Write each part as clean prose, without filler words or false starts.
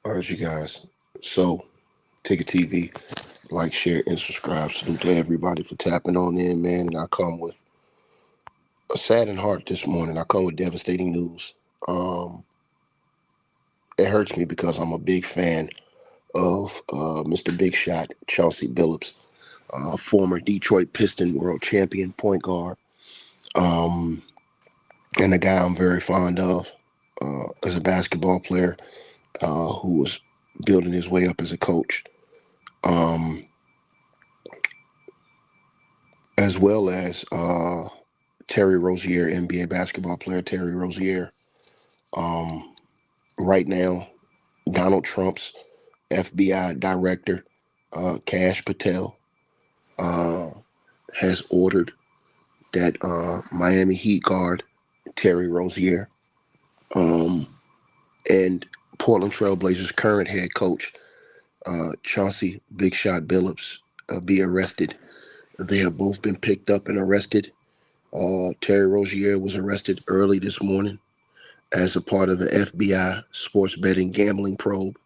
All right, you guys. So, take a TV, like, share, and subscribe. Salute to everybody for tapping on in, man. And I come with a saddened heart this morning. I come with devastating news. Um, it hurts me because I'm a big fan of Mr. Big Shot, Chauncey Billups, former Detroit Piston world champion point guard, um, and a guy I'm very fond of as a basketball player who was building his way up as a coach. Um, as well as Terry Rozier, NBA basketball player Terry Rozier. Um, right now, Donald Trump's FBI director, Kash Patel, uh, has ordered that Miami Heat guard Terry Rozier um, and Portland Trailblazers current head coach Chauncey Big Shot Billups be arrested. They have both been picked up and arrested. Terry Rozier was arrested early this morning as a part of the FBI sports betting gambling probe.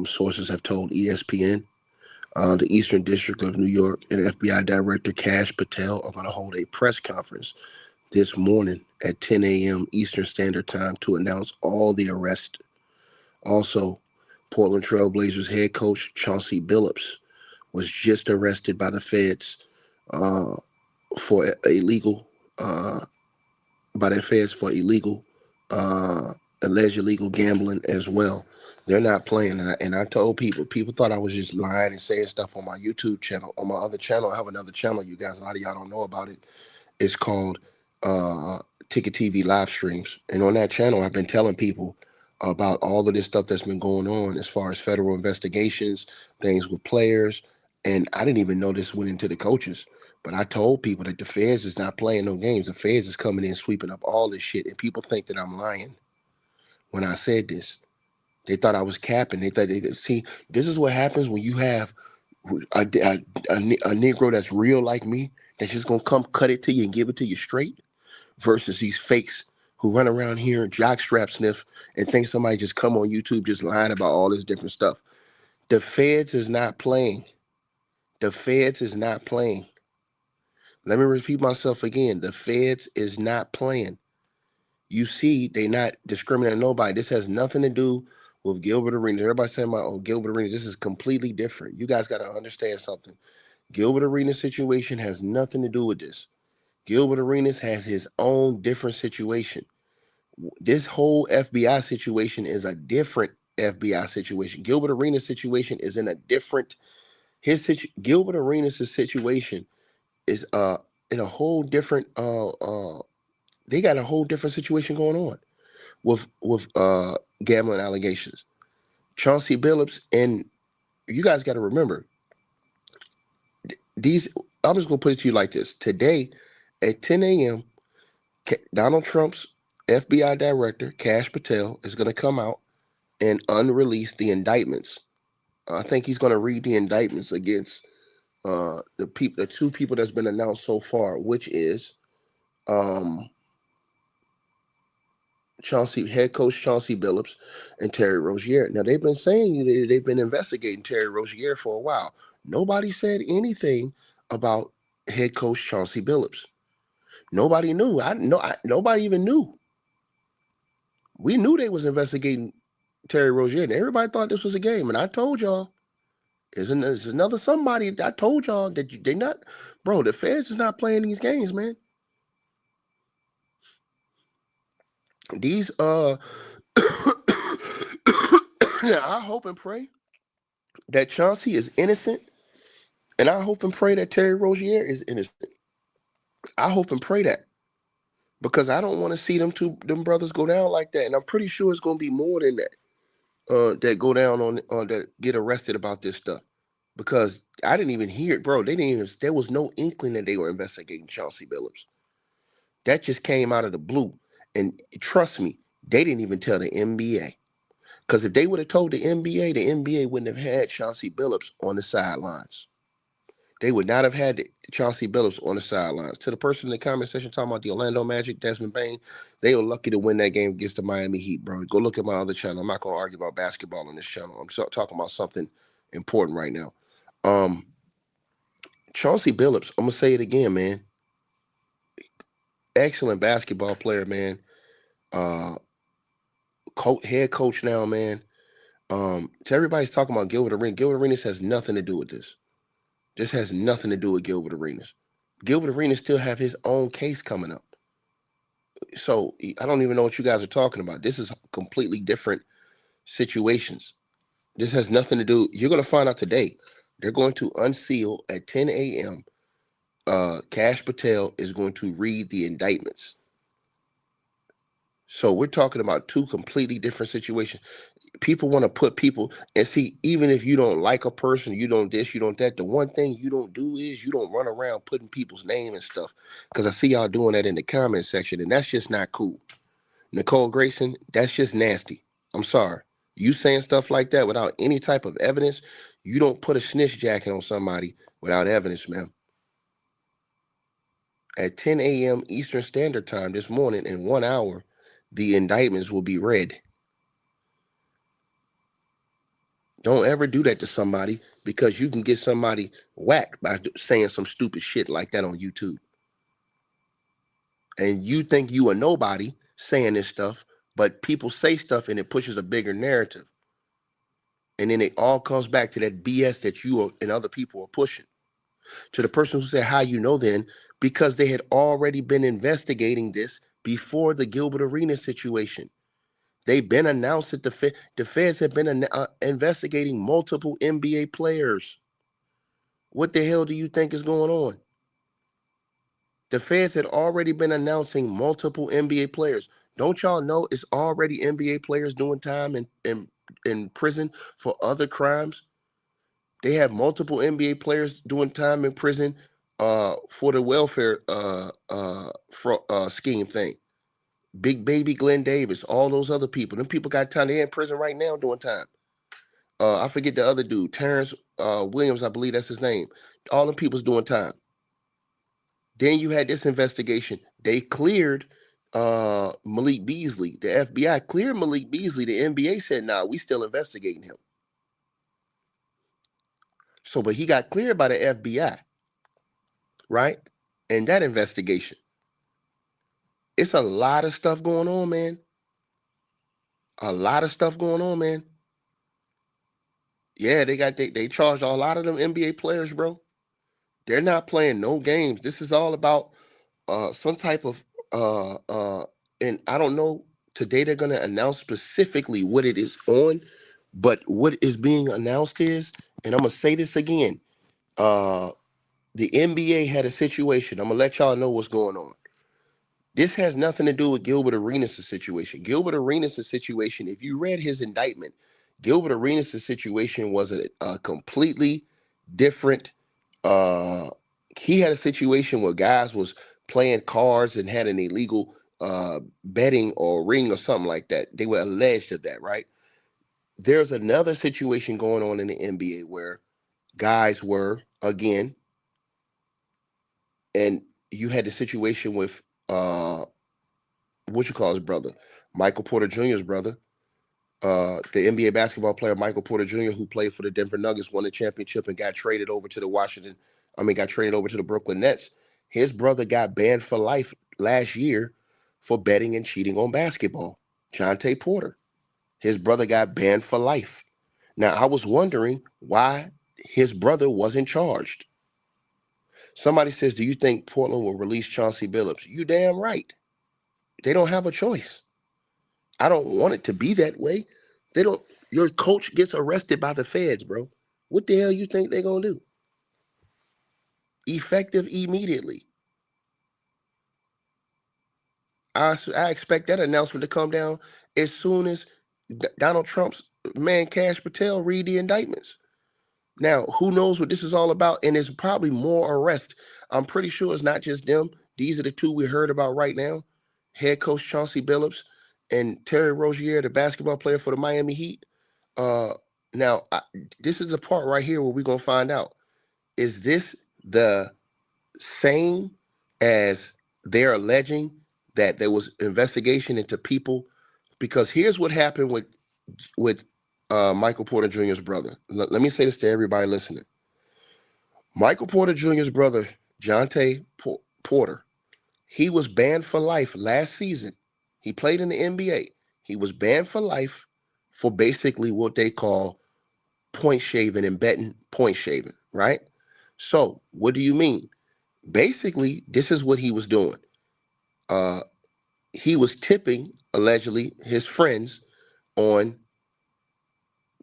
Sources have told ESPN. The Eastern District of New York and FBI Director Kash Patel are going to hold a press conference this morning at 10 a.m. Eastern Standard Time to announce all the arrests. Also, Portland Trailblazers head coach Chauncey Billups was just arrested by the feds uh, for illegal uh, by the feds for uh, alleged illegal gambling as well. They're not playing, and I told people thought I was just lying and saying stuff on my YouTube channel. On my other channel, I have another channel. You guys, a lot of y'all don't know about it. It's called uh, Ticket TV live streams, and on that channel, I've been telling people about all of this stuff that's been going on as far as federal investigations, things with players, and I didn't even know this went into the coaches. But I told people that the feds is not playing no games. The feds is coming in sweeping up all this shit, and people think that I'm lying when I said this. They thought I was capping. They thought see. This is what happens when you have a Negro that's real like me, that's just gonna come cut it to you and give it to you straight, versus these fakes who run around here and jockstrap sniff and think somebody just come on YouTube just lying about all this different stuff. The feds is not playing. The feds is not playing. Let me repeat myself again. The feds is not playing. You see, they not discriminating nobody. This has nothing to do with Gilbert Arenas. Everybody's saying about Gilbert Arenas. This is completely different. You guys got to understand something. Gilbert Arenas situation has nothing to do with this. Gilbert Arenas has his own different situation. This whole FBI situation is a different FBI situation. Gilbert Arenas situation is in a different Gilbert Arenas' situation is in a whole different they got a whole different situation going on with gambling allegations. Chauncey Billups, and you guys got to remember these. I'm just gonna put it to you like this: today at 10 a.m., Donald Trump's FBI director Kash Patel is gonna come out and unrelease the indictments. I think he's gonna read the indictments against the two people that's been announced so far, which is um, head coach Chauncey Billups and Terry Rozier. Now they've been saying that they've been investigating Terry Rozier for a while. Nobody said anything about head coach Chauncey Billups. Nobody knew. Nobody even knew. We knew they was investigating Terry Rozier, and everybody thought this was a game. And I told y'all, isn't there's another somebody? I told y'all that they not, bro. The feds is not playing these games, man. These now I hope and pray that Chauncey is innocent, and I hope and pray that Terry Rozier is innocent. I hope and pray that because I don't want to see them brothers go down like that, and I'm pretty sure it's gonna be more than that that go down on that get arrested about this stuff because I didn't even hear it, bro. They didn't even. There was no inkling that they were investigating Chauncey Billups. That just came out of the blue, and trust me, they didn't even tell the NBA. Because if they would have told the NBA wouldn't have had Chauncey Billups on the sidelines. They would not have had Chauncey Billups on the sidelines. To the person in the comment section talking about the Orlando Magic, Desmond Bain, they were lucky to win that game against the Miami Heat, bro. Go look at my other channel. I'm not going to argue about basketball on this channel. I'm talking about something important right now. Chauncey Billups, I'm going to say it again, man. Excellent basketball player, man. Head coach now, man. To everybody's talking about Gilbert Arenas. Gilbert Arenas has nothing to do with this. This has nothing to do with Gilbert Arenas. Gilbert Arenas still have his own case coming up. So I don't even know what you guys are talking about. This is completely different situations. This has nothing to do. You're going to find out today. They're going to unseal at 10 a.m. Cash Patel is going to read the indictments. So we're talking about two completely different situations. People want to put people, and see, even if you don't like a person, you don't this, you don't that, the one thing you don't do is you don't run around putting people's name and stuff. Because I see y'all doing that in the comment section, and that's just not cool. Nicole Grayson, that's just nasty. I'm sorry. You saying stuff like that without any type of evidence, you don't put a snitch jacket on somebody without evidence, ma'am. At 10 a.m. Eastern Standard Time this morning, in 1 hour, the indictments will be read. Don't ever do that to somebody, because you can get somebody whacked by saying some stupid shit like that on YouTube. And you think you a nobody saying this stuff, but people say stuff and it pushes a bigger narrative. And then it all comes back to that BS that you and other people are pushing. To the person who said, how you know then? Because they had already been investigating this before the Gilbert Arenas situation. They've been announced that the feds have been investigating multiple NBA players. What the hell do you think is going on? The feds had already been announcing multiple NBA players. Don't y'all know it's already NBA players doing time in prison for other crimes? They have multiple NBA players doing time in prison for the welfare scheme thing. Big Baby Glenn Davis, all those other people. Them people got time. They're in prison right now doing time. I forget the other dude, Terrence Williams, I believe that's his name. All them people's doing time. Then you had this investigation. They cleared Malik Beasley. The FBI cleared Malik Beasley. The NBA said, nah, we still investigating him. So, but he got cleared by the FBI, right? In that investigation. It's a lot of stuff going on, man. A lot of stuff going on, man. Yeah, they charged a lot of them NBA players, bro. They're not playing no games. This is all about some type of and I don't know, today they're gonna announce specifically what it is on, but what is being announced is, and I'm gonna say this again, the NBA had a situation. I'm gonna let y'all know what's going on. This has nothing to do with Gilbert Arenas' situation. Gilbert Arenas' situation, if you read his indictment, Gilbert Arenas' situation was a completely different. He had a situation where guys was playing cards and had an illegal betting or ring or something like that. They were alleged of that, right? There's another situation going on in the NBA where guys were, again, and you had the situation with what you call his brother, Michael Porter Jr.'s brother, the NBA basketball player Michael Porter Jr., who played for the Denver Nuggets, won the championship and got traded over to got traded over to the Brooklyn Nets. His brother got banned for life last year for betting and cheating on basketball. Jonte Porter. His brother got banned for life. Now, I was wondering why his brother wasn't charged. Somebody says, do you think Portland will release Chauncey Billups? You damn right. They don't have a choice. I don't want it to be that way. They don't. Your coach gets arrested by the feds, bro. What the hell you think they're gonna do? Effective immediately. I expect that announcement to come down as soon as Donald Trump's man Cash Patel read the indictments. Now, who knows what this is all about? And there's probably more arrests. I'm pretty sure it's not just them. These are the two we heard about right now. Head coach Chauncey Billups and Terry Rozier, the basketball player for the Miami Heat. Now, this is the part right here where we're going to find out. Is this the same as they're alleging that there was investigation into people, because here's what happened with Michael Porter Jr.'s brother. Let me say this to everybody listening. Michael Porter Jr.'s brother, Jonte Porter, he was banned for life last season. He played in the NBA. He was banned for life for basically what they call point shaving and betting point shaving, right? So, what do you mean? Basically, this is what he was doing. Uh, he was tipping, allegedly, his friends on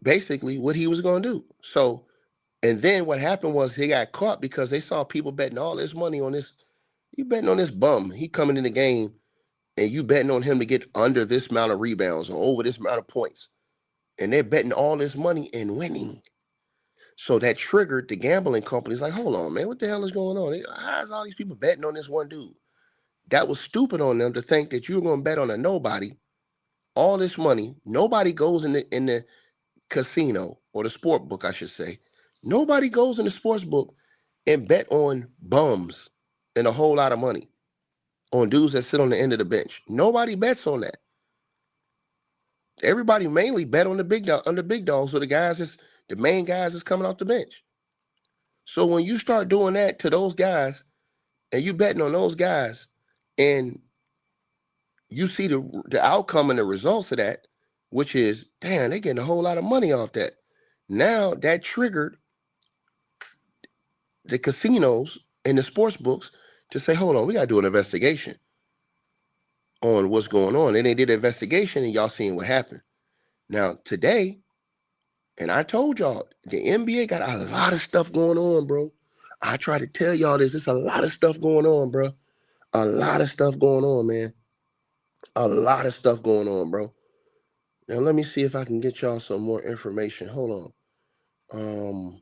basically what he was going to do. So, and then what happened was he got caught because they saw people betting all this money on this. You betting on this bum. He coming in the game and you betting on him to get under this amount of rebounds or over this amount of points. And they're betting all this money and winning. So that triggered the gambling companies like, hold on, man, what the hell is going on? How's all these people betting on this one dude? That was stupid on them to think that you're going to bet on a nobody all this money. Nobody goes in the casino or the sport book, I should say. Nobody goes in the sports book and bet on bums and a whole lot of money on dudes that sit on the end of the bench. Nobody bets on that. Everybody mainly bet on the big dogs or the main guys that's coming off the bench. So when you start doing that to those guys and you betting on those guys and you see the outcome and the results of that, which is, damn, they're getting a whole lot of money off that. Now that triggered the casinos and the sports books to say, hold on, we got to do an investigation on what's going on. And they did an investigation and y'all seeing what happened. Now today, and I told y'all, the NBA got a lot of stuff going on, bro. I try to tell y'all this. There's a lot of stuff going on, bro. A lot of stuff going on, man. A lot of stuff going on, bro. Now let me see if I can get y'all some more information. Hold on.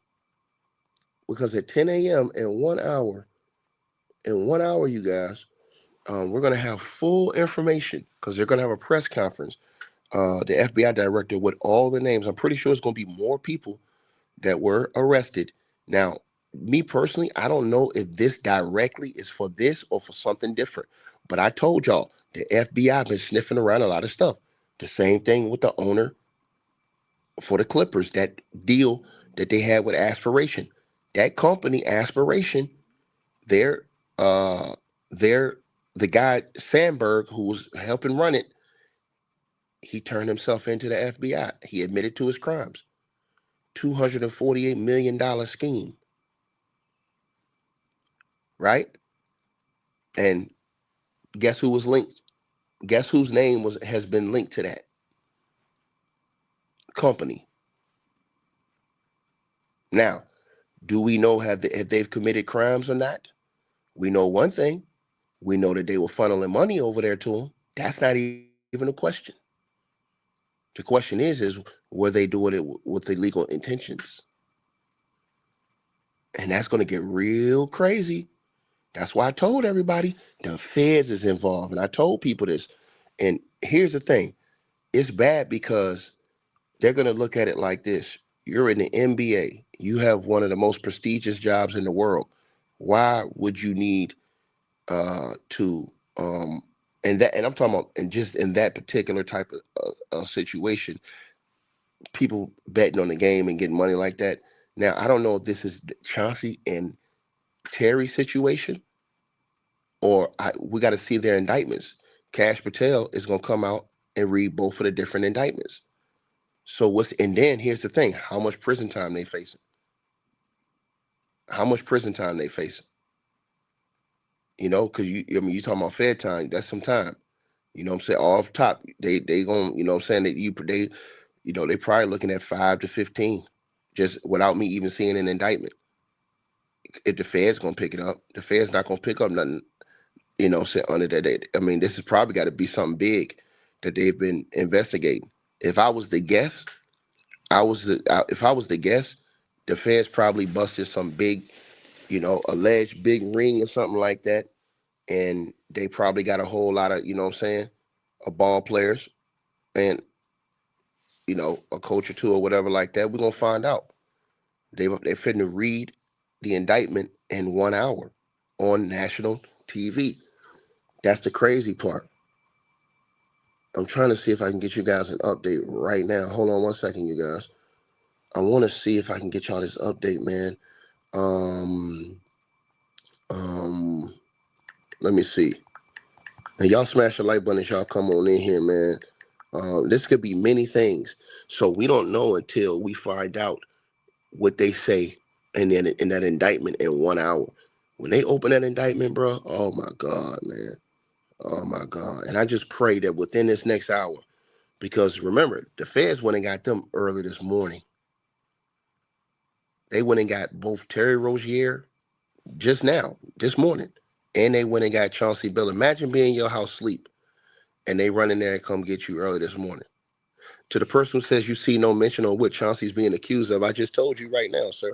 Because at 10 a.m. in 1 hour, you guys, we're gonna have full information because they're gonna have a press conference. The FBI director with all the names. I'm pretty sure it's gonna be more people that were arrested. Now, me personally, I don't know if this directly is for this or for something different. But I told y'all the FBI been sniffing around a lot of stuff. The same thing with the owner for the Clippers, that deal that they had with Aspiration. That company, Aspiration, they're uh they're the guy Sandberg who was helping run it, he turned himself into the FBI. He admitted to his crimes. $248 million scheme, right? And guess who was linked? Guess whose name has been linked to that company? Now, do we know if they've committed crimes or not? We know one thing. We know that they were funneling money over there to them. That's not even a question. The question is were they doing it with illegal intentions? And that's going to get real crazy. That's why I told everybody the feds is involved. And I told people this. And here's the thing. It's bad because they're going to look at it like this. You're in the NBA. You have one of the most prestigious jobs in the world. Why would you need to and I'm talking about and just in that particular type of situation, people betting on the game and getting money like that. Now, I don't know if this is Chauncey and Terry's situation or we got to see their indictments. Cash Patel is going to come out and read both of the different indictments. So and then here's the thing: how much prison time they facing? How much prison time they facing? Because I mean, you talking about Fed time? That's some time. You know what I'm saying? Off top, they going, you know what I'm saying, that they probably looking at 5 to 15, just without me even seeing an indictment. If the Fed's gonna pick it up, the Fed's not gonna pick up nothing. Say under that. I mean, this has probably got to be something big that they've been investigating. If I was the guess, if I was the guess, the Feds probably busted some big, alleged big ring or something like that, and they probably got a whole lot of, what I'm saying, of ball players and a coach or two or whatever like that. We're gonna find out. They finna read the indictment in 1 hour on national TV. That's the crazy part. I'm trying to see if I can get you guys an update right now. Hold on 1 second, you guys. I want to see if I can get y'all this update, man. Let me see. And y'all smash the like button as y'all come on in here, man. This could be many things. So we don't know until we find out what they say in that indictment in 1 hour. When they open that indictment, bro, oh my God, man. Oh my God. And I just pray that within this next hour, because remember, the feds went and got them early this morning. They went and got both Terry Rozier just now, this morning, and they went and got Chauncey Billups. Imagine being in your house sleep, and they run in there and come get you early this morning. To the person who says you see no mention on what Chauncey's being accused of, I just told you right now, sir.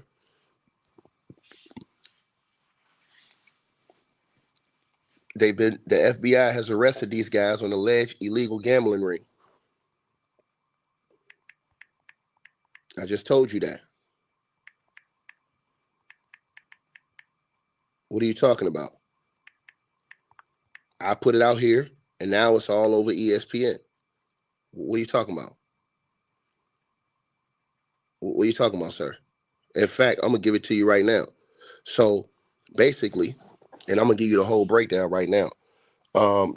The FBI has arrested these guys on alleged illegal gambling ring. I just told you that. What are you talking about? I put it out here, and now it's all over ESPN. What are you talking about? What are you talking about, sir? In fact, I'm gonna give it to you right now. So basically, and I'm gonna give you the whole breakdown right now.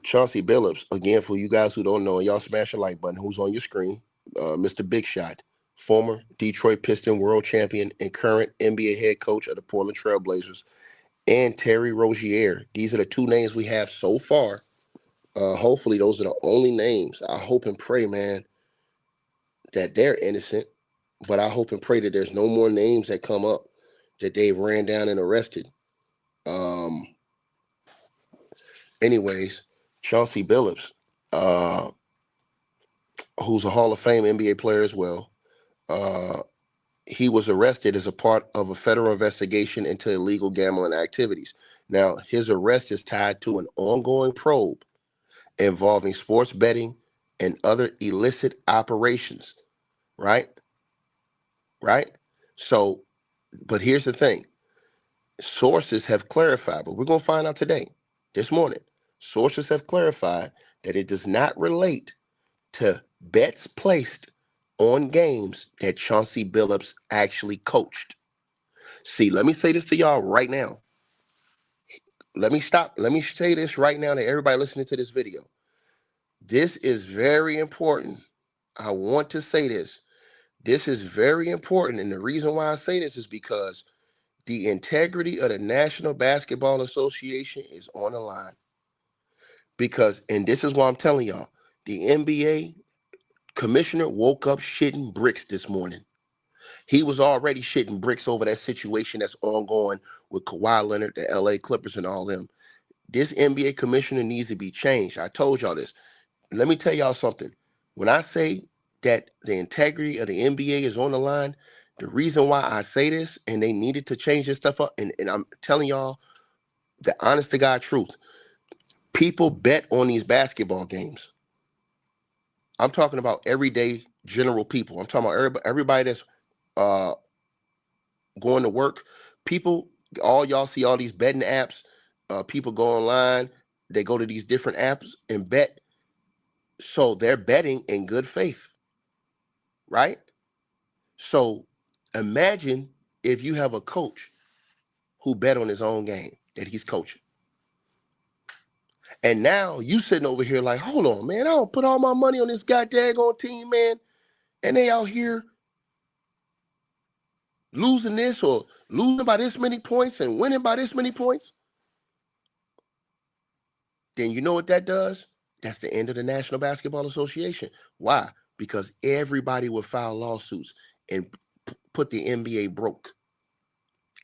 Chauncey Billups, again, for you guys who don't know, y'all smash the like button. Who's on your screen? Mr. Big Shot, former Detroit Piston world champion and current NBA head coach of the Portland Trail Blazers, and Terry Rozier. These are the two names we have so far. Hopefully, those are the only names. I hope and pray, man, that they're innocent. But I hope and pray that there's no more names that come up that they've ran down and arrested. Um, anyways, Chauncey Billups, who's a Hall of Fame NBA player as well, uh, he was arrested as a part of a federal investigation into illegal gambling activities. Now, his arrest is tied to an ongoing probe involving sports betting and other illicit operations, right? Right? So, but here's the thing. Sources have clarified, but we're going to find out today, this morning. Sources have clarified that it does not relate to bets placed on games that Chauncey Billups actually coached. See, let me say this to y'all right now. Let me say this right now to everybody listening to this video. This is very important. I want to say this. This is very important. And the reason why I say this is because the integrity of the National Basketball Association is on the line. Because, and this is why I'm telling y'all, the NBA commissioner woke up shitting bricks this morning. He was already shitting bricks over that situation that's ongoing with Kawhi Leonard, the LA Clippers, and all them. This NBA commissioner needs to be changed. I told y'all this. Let me tell y'all something. When I say that the integrity of the NBA is on the line, the reason why I say this and they needed to change this stuff up, and I'm telling y'all the honest to God truth, people bet on these basketball games. I'm talking about everyday general people. I'm talking about everybody that's uh, going to work. People, all y'all see all these betting apps. People go online, they go to these different apps and bet. So they're betting in good faith, right? So imagine if you have a coach who bet on his own game that he's coaching. And now you sitting over here like, hold on, man, I don't put all my money on this goddamn team, man. And they out here losing this or losing by this many points and winning by this many points. Then you know what that does? That's the end of the National Basketball Association. Why? Because everybody would file lawsuits and put the NBA broke.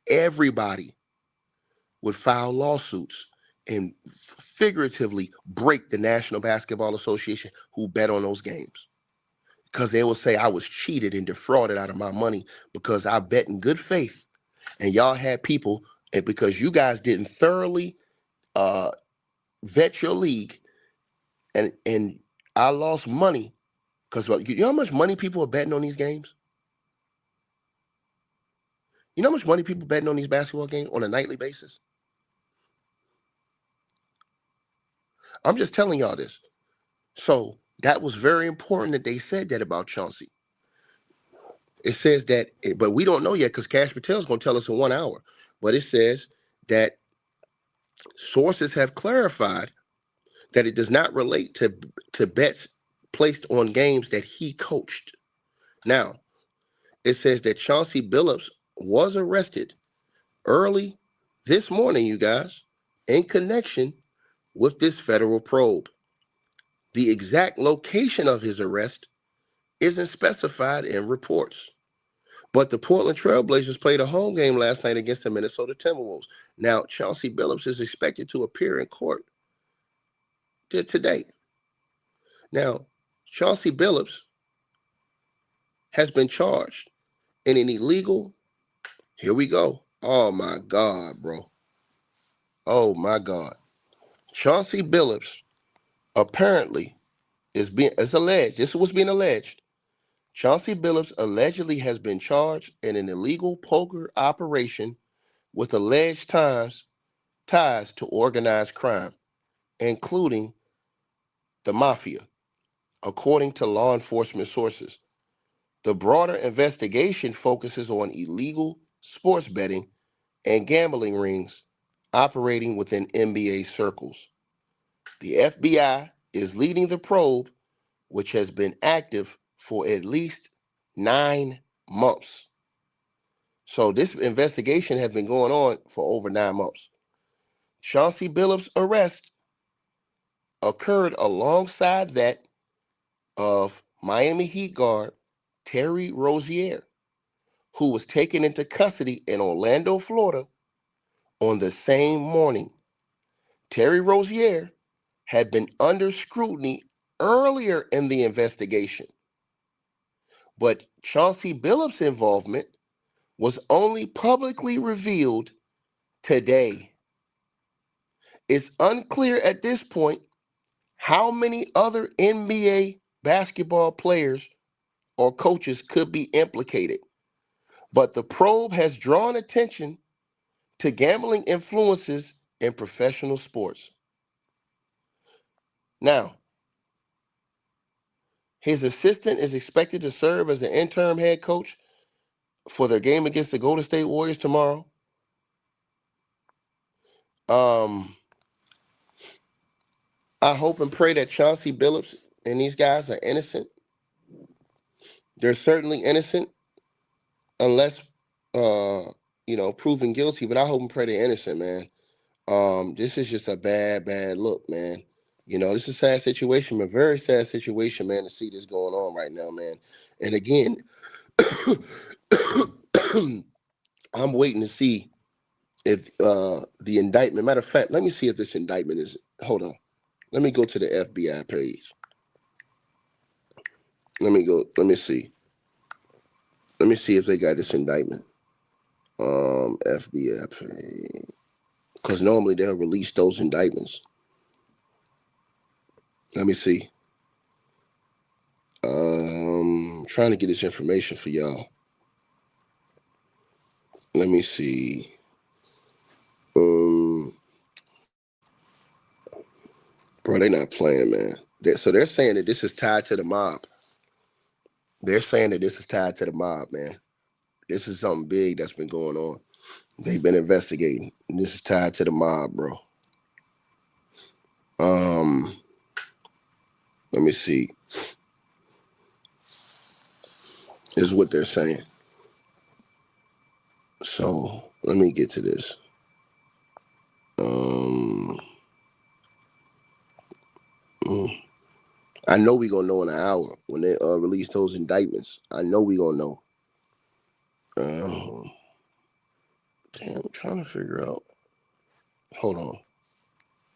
Everybody would file lawsuits and figuratively break the National Basketball Association who bet on those games. Because they will say I was cheated and defrauded out of my money because I bet in good faith. And y'all had people, and because you guys didn't thoroughly vet your league, and I lost money because you know how much money people are betting on these games? You know how much money people betting on these basketball games on a nightly basis? I'm just telling y'all this. So that was very important that they said that about Chauncey. It says that, but we don't know yet because Cash Patel's going to tell us in 1 hour. But it says that sources have clarified that it does not relate to bets placed on games that he coached. Now, it says that Chauncey Billups was arrested early this morning, you guys, in connection with this federal probe. The exact location of his arrest isn't specified in reports. But the Portland Trailblazers played a home game last night against the Minnesota Timberwolves. Now, Chauncey Billups is expected to appear in court today. Now, Chauncey Billups has been charged in an illegal, here we go. Oh my God, bro. Oh my God. Chauncey Billups apparently it's alleged, this is what's being alleged. Chauncey Billups allegedly has been charged in an illegal poker operation with alleged ties to organized crime, including the Mafia, according to law enforcement sources. The broader investigation focuses on illegal sports betting and gambling rings operating within NBA circles. The FBI is leading the probe, which has been active for at least 9 months. So this investigation has been going on for over 9 months. Chauncey Billups' arrest occurred alongside that of Miami Heat guard Terry Rozier, who was taken into custody in Orlando, Florida on the same morning. Terry Rozier had been under scrutiny earlier in the investigation, but Chauncey Billups' involvement was only publicly revealed today. It's unclear at this point how many other NBA basketball players or coaches could be implicated, but the probe has drawn attention to gambling influences in professional sports. Now, his assistant is expected to serve as the interim head coach for their game against the Golden State Warriors tomorrow. I hope and pray that Chauncey Billups and these guys are innocent. They're certainly innocent unless proven guilty, but I hope and pray they're innocent, man. This is just a bad look, man. This is a sad situation, a very sad situation, man, to see this going on right now, man. And again, I'm waiting to see if the indictment, matter of fact, let me see if this indictment is, hold on. Let me go to the FBI page. Let me see. Let me see if they got this indictment. FBI page. Because normally they'll release those indictments. Let me see. Trying to get this information for y'all. Let me see. Bro, they not playing, man. So they're saying that this is tied to the mob. They're saying that this is tied to the mob, man. This is something big that's been going on. They've been investigating. This is tied to the mob, bro. Let me see. This is what they're saying. So let me get to this. I know we gonna know in an hour when they release those indictments. I know we gonna know. Damn, I'm trying to figure out. Hold on.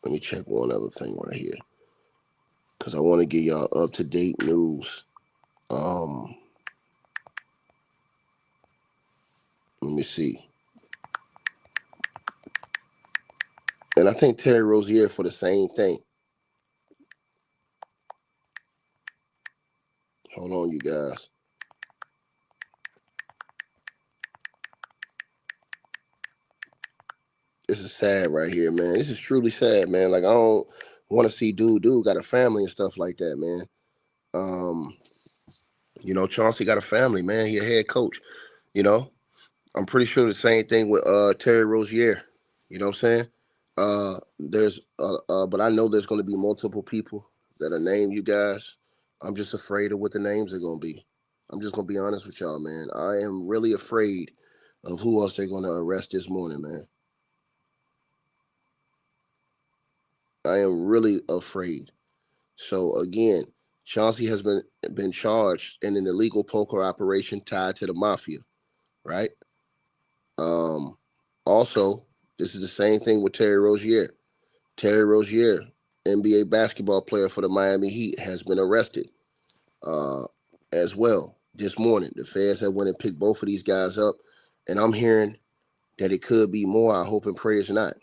Let me check one other thing right here. Because I want to give y'all up-to-date news. Let me see. And I think Terry Rozier for the same thing. Hold on, you guys. This is sad right here, man. This is truly sad, man. Like I don't want to see dude got a family and stuff like that, man. Um, Chauncey got a family, man. He a head coach. You know, I'm pretty sure the same thing with Terry Rozier. You know what I'm saying? But I know there's going to be multiple people that'll name you guys. I'm just afraid of what the names are going to be. I'm just going to be honest with y'all, man. I am really afraid of who else they're going to arrest this morning, man. I am really afraid. So again, Chauncey has been charged in an illegal poker operation tied to the mafia, right? Um, Also, this is the same thing with Terry Rozier. Terry Rozier, NBA basketball player for the Miami Heat, has been arrested uh, as well this morning. The feds have went and picked both of these guys up, and I'm hearing that it could be more. I hope and pray it's not.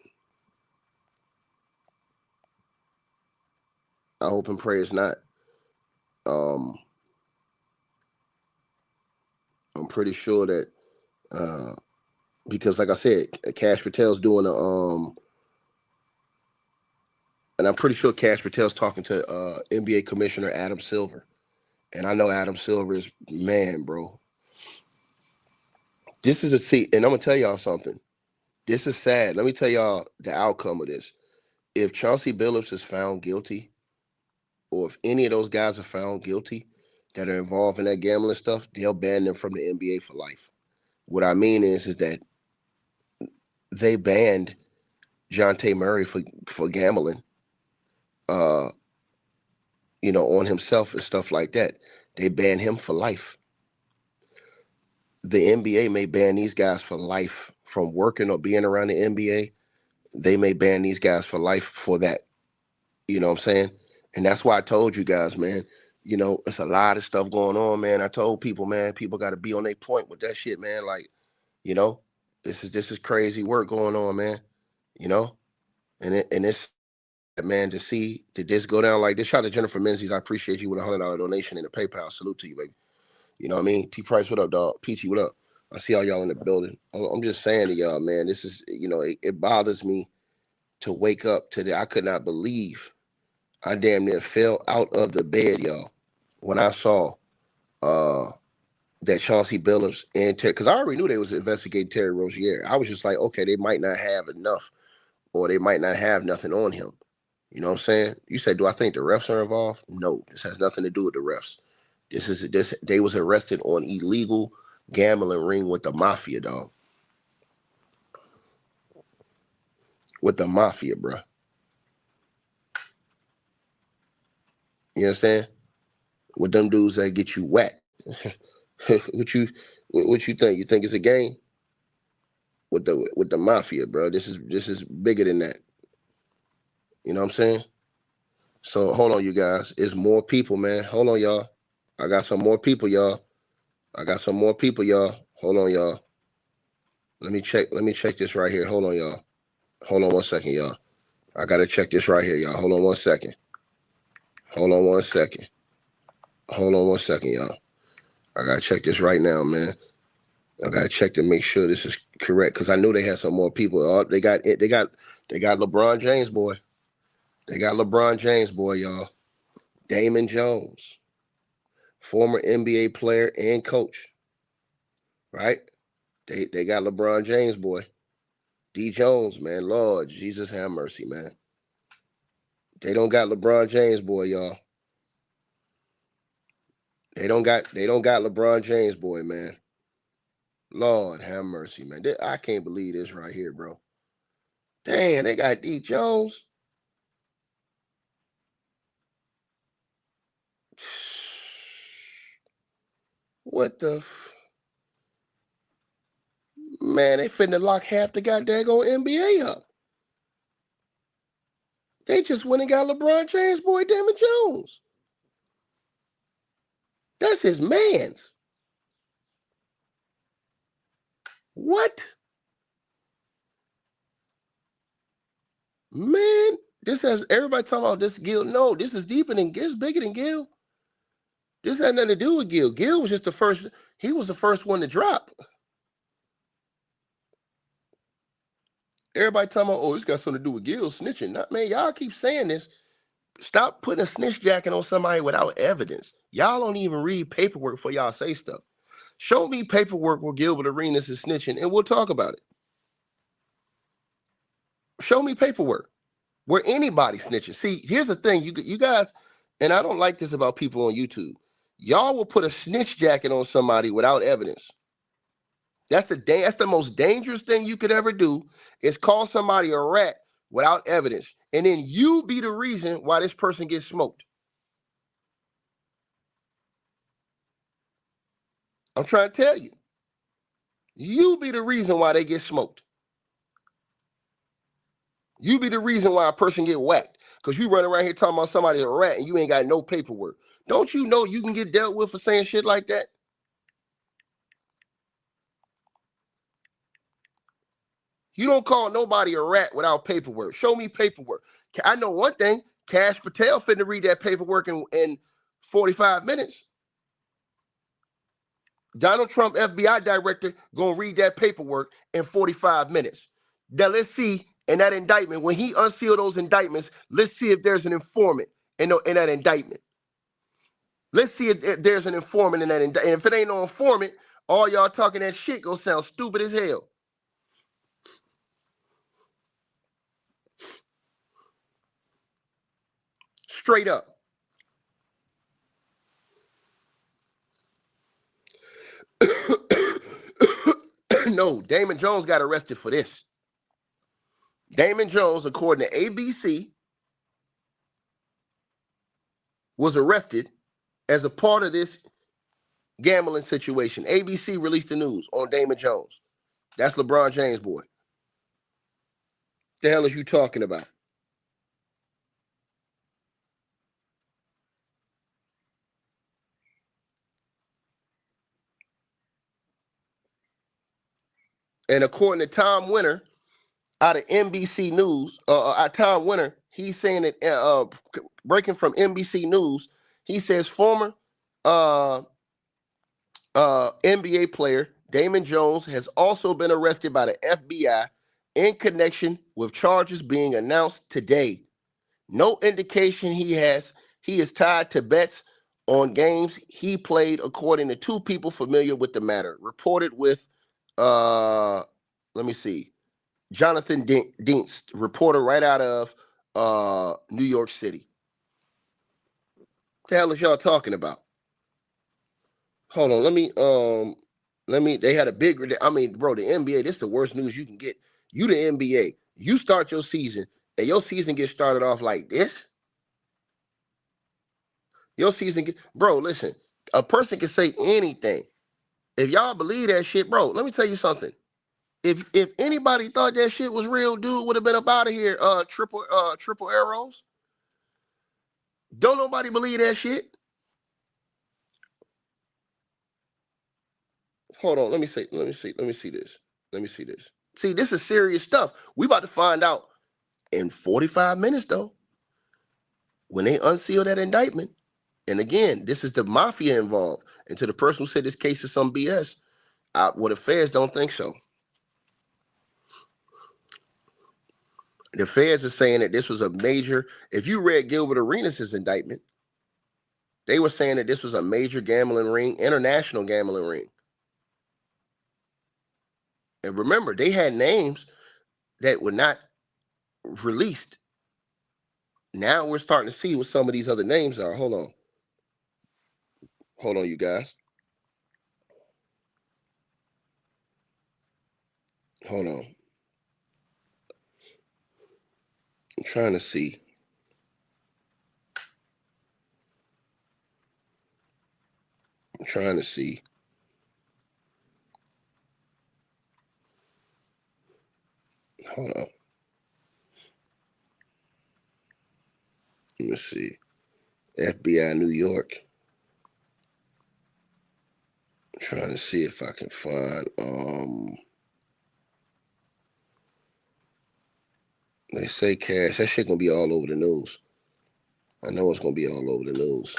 I hope and pray it's not. Um, I'm pretty sure that because, like I said, Cash Patel's doing and I'm pretty sure Cash Patel's talking to NBA Commissioner Adam Silver. And I know Adam Silver is, man, bro. This is a seat, and I'm gonna tell y'all something. This is sad. Let me tell y'all the outcome of this. If Chauncey Billups is found guilty, or if any of those guys are found guilty that are involved in that gambling stuff, they'll ban them from the NBA for life. What I mean is that they banned Jonte Murray for gambling, uh, on himself and stuff like that. They banned him for life. The NBA may ban these guys for life from working or being around the NBA. They may ban these guys for life for that. You know what I'm saying? And that's why I told you guys, man, it's a lot of stuff going on, man. I told people, man, people got to be on their point with that shit, man. Like, you know, this is crazy work going on, man. You know, and it's, man, to see did this go down like this. Shout out to Jennifer Menzies. I appreciate you with $100 donation in the PayPal. Salute to you, baby. You know what I mean? T Price, what up, dog? Peachy, what up? I see all y'all in the building. I'm just saying to y'all, man, this is, it bothers me to wake up to the, I could not believe I damn near fell out of the bed, y'all, when I saw uh that Chauncey Billups and Terry, because I already knew they was investigating Terry Rozier. I was just like, okay, they might not have enough, or they might not have nothing on him. You know what I'm saying? You said, do I think the refs are involved? No, this has nothing to do with the refs. This they was arrested on illegal gambling ring with the mafia, dog. With the mafia, bro. You understand? With them dudes that get you whacked. what you think? You think it's a game? With the mafia, bro. This is bigger than that. You know what I'm saying? So hold on, you guys. It's more people, man. Hold on, y'all. I got some more people, y'all. I got some more people, y'all. Hold on, y'all. Let me check. Let me check this right here. Hold on, y'all. Hold on one second, y'all. I gotta check this right here, y'all. Hold on one second. Hold on one second. Hold on one second, y'all. I gotta check this right now, man. I gotta check to make sure this is correct because I knew they had some more people. They got LeBron James, boy. They got LeBron James, boy, y'all. Damon Jones, former NBA player and coach, right? They got LeBron James, boy. D Jones, man. Lord Jesus have mercy, man. They don't got LeBron James, boy, y'all. They don't got LeBron James, boy, man. Lord have mercy, man. I can't believe this right here, bro. Damn, they got D Jones. What the man? They finna lock half the goddamn NBA up. They just went and got LeBron James, boy, Damon Jones. That's his man's. What? Man, this has everybody talking about this Gil. No, this is deeper than this, bigger than Gil. This had nothing to do with Gil. Gil was just the first. He was the first one to drop. Everybody talking about, oh, this got something to do with Gil snitching. Not, man, y'all keep saying this. Stop putting a snitch jacket on somebody without evidence. Y'all don't even read paperwork before y'all say stuff. Show me paperwork where Gilbert Arenas is snitching, and we'll talk about it. Show me paperwork where anybody snitching. See, here's the thing, you guys, and I don't like this about people on YouTube. Y'all will put a snitch jacket on somebody without evidence. That's the most dangerous thing you could ever do, is call somebody a rat without evidence, and then you be the reason why this person gets smoked. I'm trying to tell you. You be the reason why they get smoked. You be the reason why a person get whacked. Because you run around here talking about somebody's a rat and you ain't got no paperwork. Don't you know you can get dealt with for saying shit like that? You don't call nobody a rat without paperwork. Show me paperwork. I know one thing. Cash Patel finna read that paperwork in 45 minutes. Donald Trump, FBI director, gonna read that paperwork in 45 minutes. Now let's see in that indictment, when he unsealed those indictments, let's see if there's an informant in that indictment. Let's see if there's an informant in that indictment. And if it ain't no informant, all y'all talking that shit gonna sound stupid as hell. Straight up. No, Damon Jones got arrested for this. Damon Jones, according to ABC, was arrested as a part of this gambling situation. ABC released the news on Damon Jones. That's LeBron James' boy. The hell is you talking about? And according to Tom Winter, out of NBC News, Tom Winter, he's saying that, breaking from NBC News, he says former uh, NBA player Damon Jones has also been arrested by the FBI in connection with charges being announced today. No indication he is tied to bets on games he played, according to two people familiar with the matter. Reported with, let me see, Jonathan Dienst, reporter right out of New York City. What the hell is y'all talking about? Hold on, they had a big, I mean, bro, the NBA, this is the worst news you can get. You the NBA, you start your season, and your season gets started off like this. Your season bro, listen, a person can say anything. If y'all believe that shit, bro, let me tell you something. If anybody thought that shit was real, dude would have been up out of here, triple arrows. Don't nobody believe that shit. Hold on, let me see this. Let me see this. See, this is serious stuff. We about to find out in 45 minutes, though, when they unseal that indictment. And again, this is the mafia involved. And to the person who said this case is some BS, well, the feds don't think so. The feds are saying that this was a major, if you read Gilbert Arenas' indictment, they were saying that this was a major gambling ring, international gambling ring. And remember, they had names that were not released. Now we're starting to see what some of these other names are. Hold on. Hold on, you guys. Hold on. I'm trying to see. I'm trying to see. Hold on. Let me see. FBI New York. I'm trying to see if I can find they say cash. That shit gonna be all over the news. I know it's gonna be all over the news.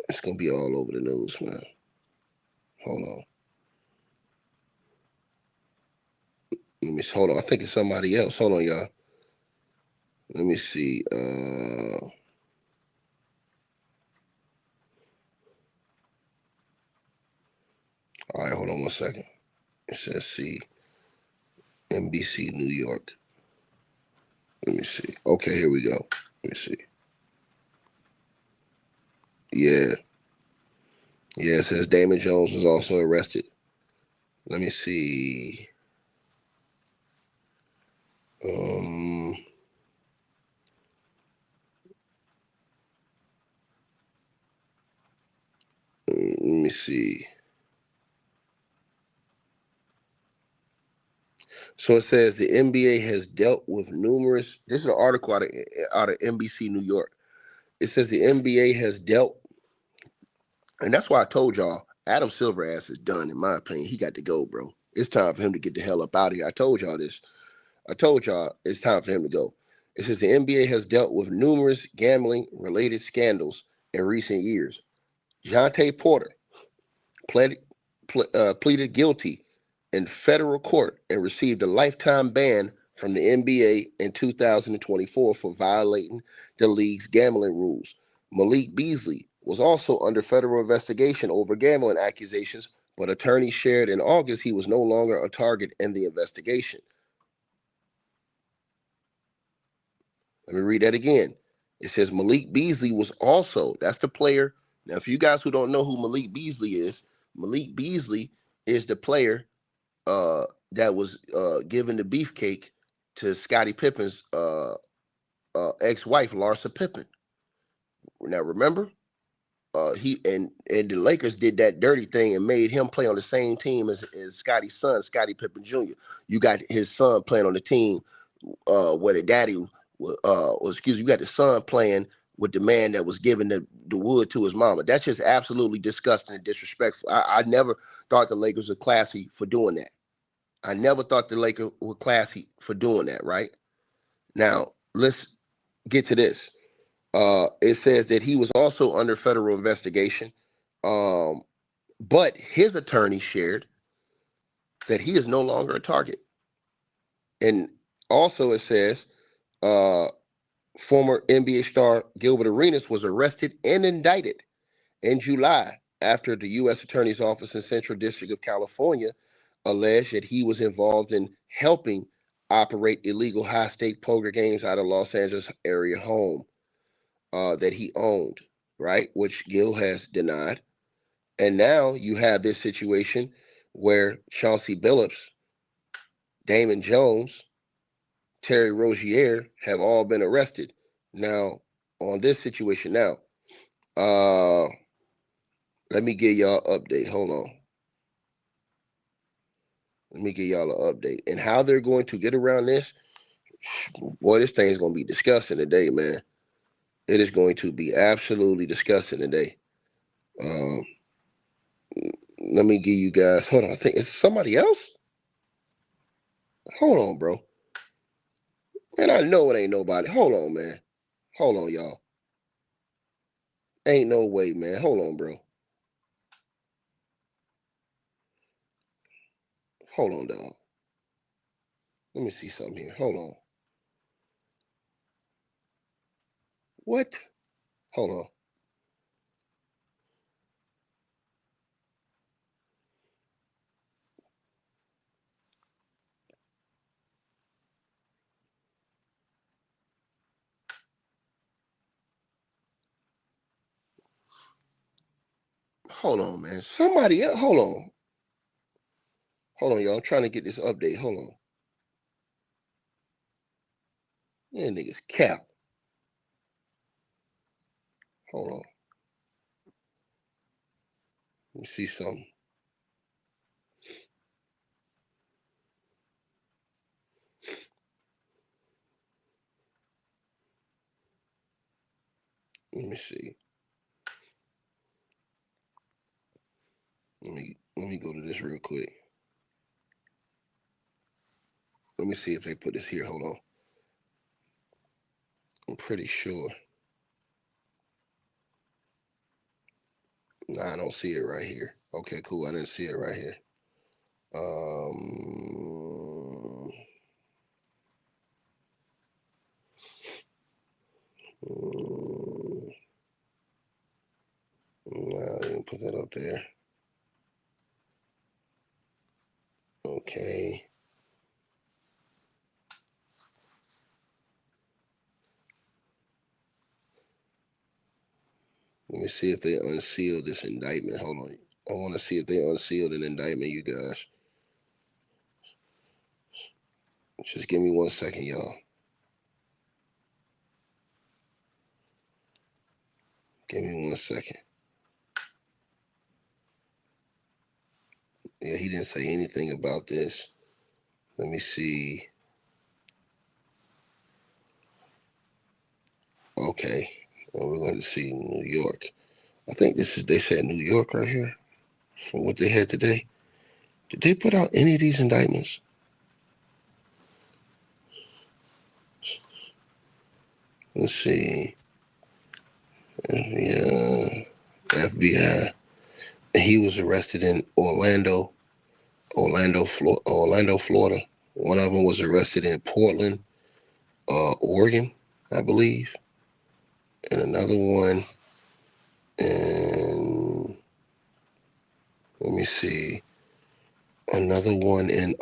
It's gonna be all over the news, man. Hold on. Let me hold on. I think it's somebody else. Hold on, y'all. Let me see. All right, hold on one second. It says see NBC New York. Let me see. Okay, here we go. Let me see. Yeah. Yeah, it says Damon Jones was also arrested. Let me see. Let me see. So it says the NBA has dealt with numerous. This is an article out of NBC New York. It says the NBA has dealt, and that's why I told y'all Adam Silver ass is done. In my opinion, he got to go, bro. It's time for him to get the hell up out of here. I told y'all this. I told y'all it's time for him to go. It says the NBA has dealt with numerous gambling-related scandals in recent years. Jonte Porter pleaded guilty in federal court and received a lifetime ban from the NBA in 2024 for violating the league's gambling rules. Malik Beasley was also under federal investigation over gambling accusations, but attorneys shared in August he was no longer a target in the investigation. Let me read that again. It says Malik Beasley was also, that's the player. Now, if you guys who don't know who Malik Beasley is the player that was given the beefcake to Scottie Pippen's ex-wife, Larsa Pippen. Now, remember, and the Lakers did that dirty thing and made him play on the same team as Scottie's son, Scottie Pippen Jr. You got his son playing on the team where the daddy you got the son playing with the man that was giving the wood to his mama. That's just absolutely disgusting and disrespectful. I never thought the Lakers were classy for doing that. I never thought the Lakers were classy for doing that, right? Now, let's get to this. It says that he was also under federal investigation, um, but his attorney shared that he is no longer a target. And also it says uh, former NBA star Gilbert Arenas was arrested and indicted in July after the U.S. Attorney's Office in Central District of California alleged that he was involved in helping operate illegal high-stake poker games out of Los Angeles area home that he owned, right? Which Gil has denied. And now you have this situation where Chauncey Billups, Damon Jones, Terry Rozier have all been arrested. Now, on this situation now, let me give y'all an update. Hold on. Let me give y'all an update. And how they're going to get around this, boy, this thing's going to be disgusting today, man. It is going to be absolutely disgusting today. Let me give you guys, hold on, I think it's somebody else? Hold on, bro. Man, I know it ain't nobody. Hold on, man. Hold on, y'all. Ain't no way, man. Hold on, bro. Hold on, dog. Let me see something here. Hold on. What? Hold on. Hold on, man. Somebody else. Hold on. Hold on, y'all. I'm trying to get this update. Hold on. Yeah, niggas cap. Hold on. Let me see something. Let me see. Let me go to this real quick. Let me see if they put this here. Hold on. I'm pretty sure. Nah, I don't see it right here. Okay, cool. I didn't see it right here. No, I didn't put that up there. Okay. Let me see if they unsealed this indictment. Hold on. I want to see if they unsealed an indictment, you guys. Just give me 1 second, y'all. Give me 1 second. Yeah, he didn't say anything about this. Let me see. Okay. Well, we're going to see New York. I think they said New York right here for what they had today. Did they put out any of these indictments? Let's see. Yeah, FBI. And he was arrested in Orlando, Florida. One of them was arrested in Portland, Oregon, I believe, and another one in, let me see, another one in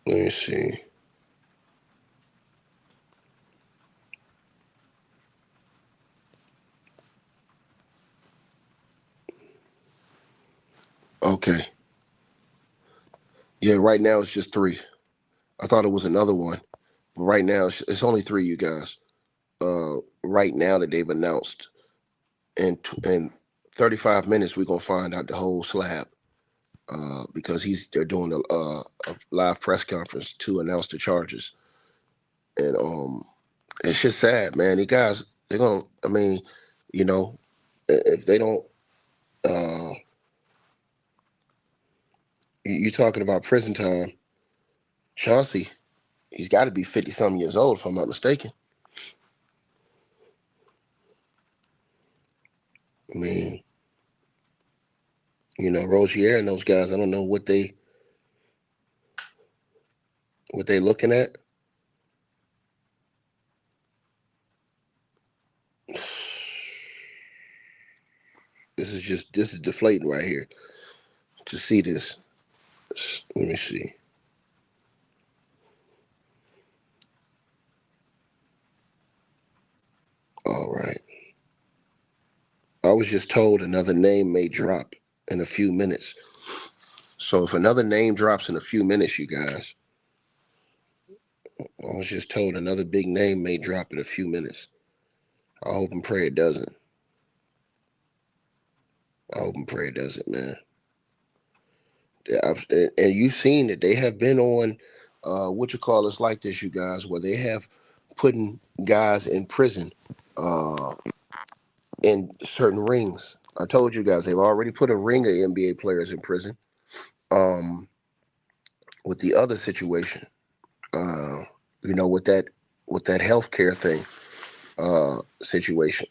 let me see. Okay. Yeah, right now it's just 3. I thought it was another one, but right now it's only 3, you guys. Right now that they've announced, in 35 minutes we're gonna find out the whole slab. Because they're doing a live press conference to announce the charges, and it's just sad, man. These guys, they're gonna. I mean, you know, if they don't, uh, you're talking about prison time. Chauncey, he's got to be 50-something years old, if I'm not mistaken. I mean, Rozier and those guys. I don't know what they looking at. This is deflating right here to see this. Let me see. All right. I was just told another name may drop in a few minutes. So if another name drops in a few minutes, you guys, I was just told another big name may drop in a few minutes. I hope and pray it doesn't. I hope and pray it doesn't, man. And you've seen that they have been on what you call it's like this, you guys, where they have putting guys in prison in certain rings. I told you guys they've already put a ring of NBA players in prison. With the other situation, uh, with that healthcare thing situation,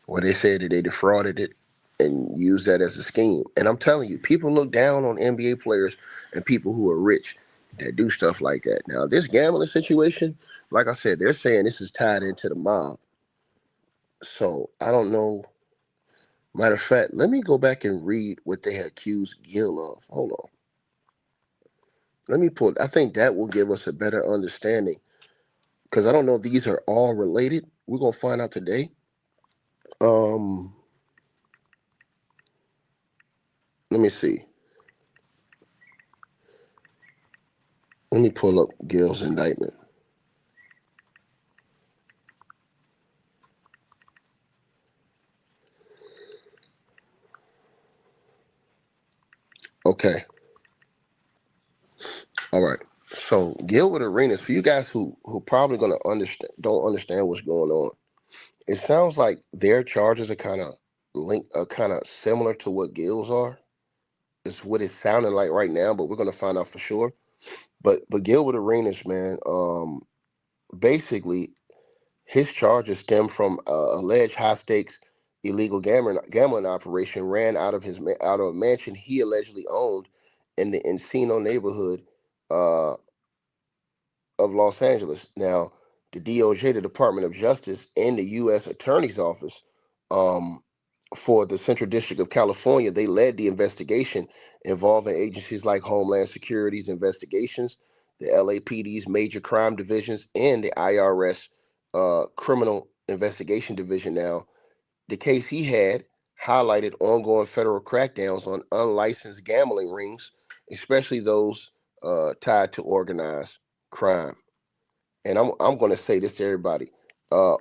where they said that they defrauded it and used that as a scheme. And I'm telling you, people look down on NBA players and people who are rich that do stuff like that. Now, this gambling situation, like I said, they're saying this is tied into the mob. So I don't know. Matter of fact, let me go back and read what they accused Gil of. Hold on. Let me pull. I think that will give us a better understanding because I don't know if these are all related. We're gonna find out today. Um, Let me see. Let me pull up Gil's indictment. Okay. All right. So Gilbert Arenas, for you guys who probably gonna don't understand what's going on. It sounds like their charges are kind of similar to what Gil's are. It's what it's sounding like right now, but we're gonna find out for sure. But Gilbert Arenas, man, basically his charges stem from alleged high stakes illegal gambling operation ran out of a mansion he allegedly owned in the Encino neighborhood uh, of Los Angeles. Now, the DOJ, the Department of Justice, and the U.S. Attorney's Office um, for the Central District of California, they led the investigation involving agencies like Homeland Security's investigations, the LAPD's major crime divisions, and the IRS criminal investigation division. Now, the case he had highlighted ongoing federal crackdowns on unlicensed gambling rings, especially those tied to organized crime. And I'm going to say this to everybody: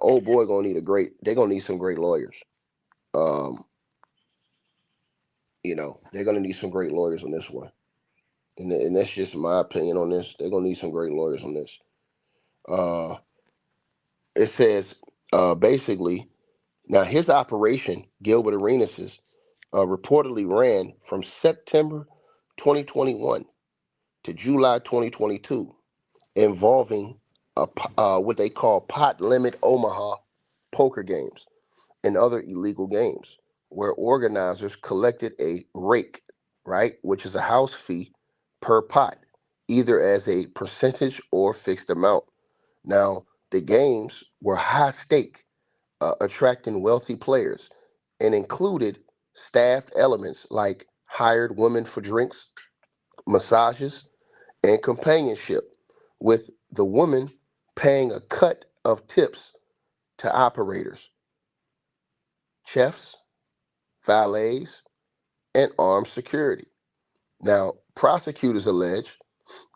old boy they're gonna need some great lawyers. Um, they're gonna need some great lawyers on this one, and that's just my opinion on this. They're gonna need some great lawyers on this. Uh, it says basically now his operation, Gilbert Arenas's, reportedly ran from September 2021 to July 2022, involving what they call pot limit Omaha poker games and other illegal games, where organizers collected a rake, right, which is a house fee per pot, either as a percentage or fixed amount. Now, the games were high stake, attracting wealthy players, and included staffed elements like hired women for drinks, massages, and companionship, with the woman paying a cut of tips to operators, chefs, valets, and armed security. Now, prosecutors allege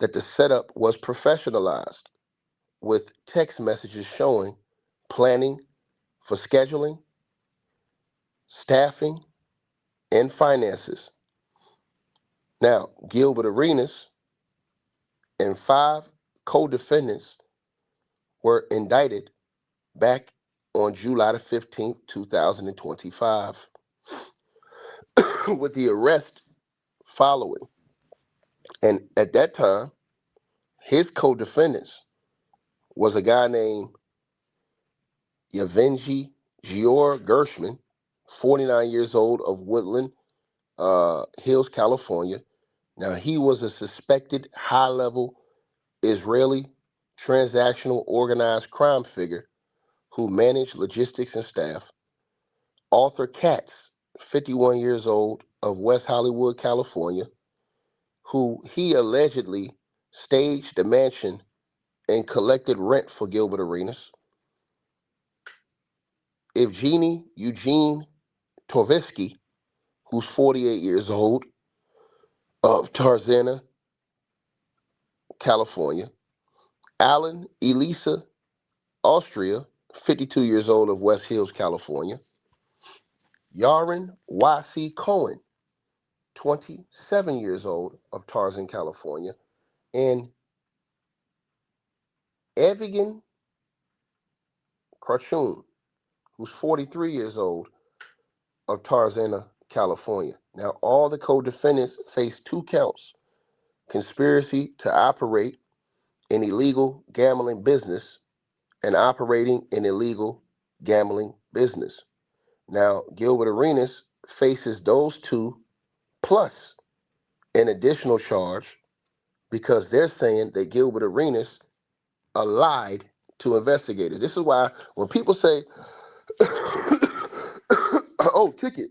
that the setup was professionalized, with text messages showing planning for scheduling, staffing, and finances. Now, Gilbert Arenas and 5 co-defendants were indicted back on July the 15th, 2025, with the arrest following. And at that time, his co-defendants was a guy named Yevgeny Gior Gershman, 49 years old, of Woodland Hills, California. Now, he was a suspected high-level Israeli transactional organized crime figure who managed logistics and staff. Arthur Katz, 51 years old, of West Hollywood, California, who he allegedly staged the mansion and collected rent for Gilbert Arenas. Evgeny Eugene Torvsky, who's 48 years old, of Tarzana, California. Alan Elisa Austria, 52 years old, of West Hills, California. Yaron Y.C. Cohen, 27 years old, of Tarzan, California. And Evigan Krachun, who's 43 years old, of Tarzana, California. Now, all the co-defendants face 2 counts: conspiracy to operate an illegal gambling business and operating an illegal gambling business. Now, Gilbert Arenas faces those 2 plus an additional charge because they're saying that Gilbert Arenas lied to investigators. This is why when people say, oh, ticket,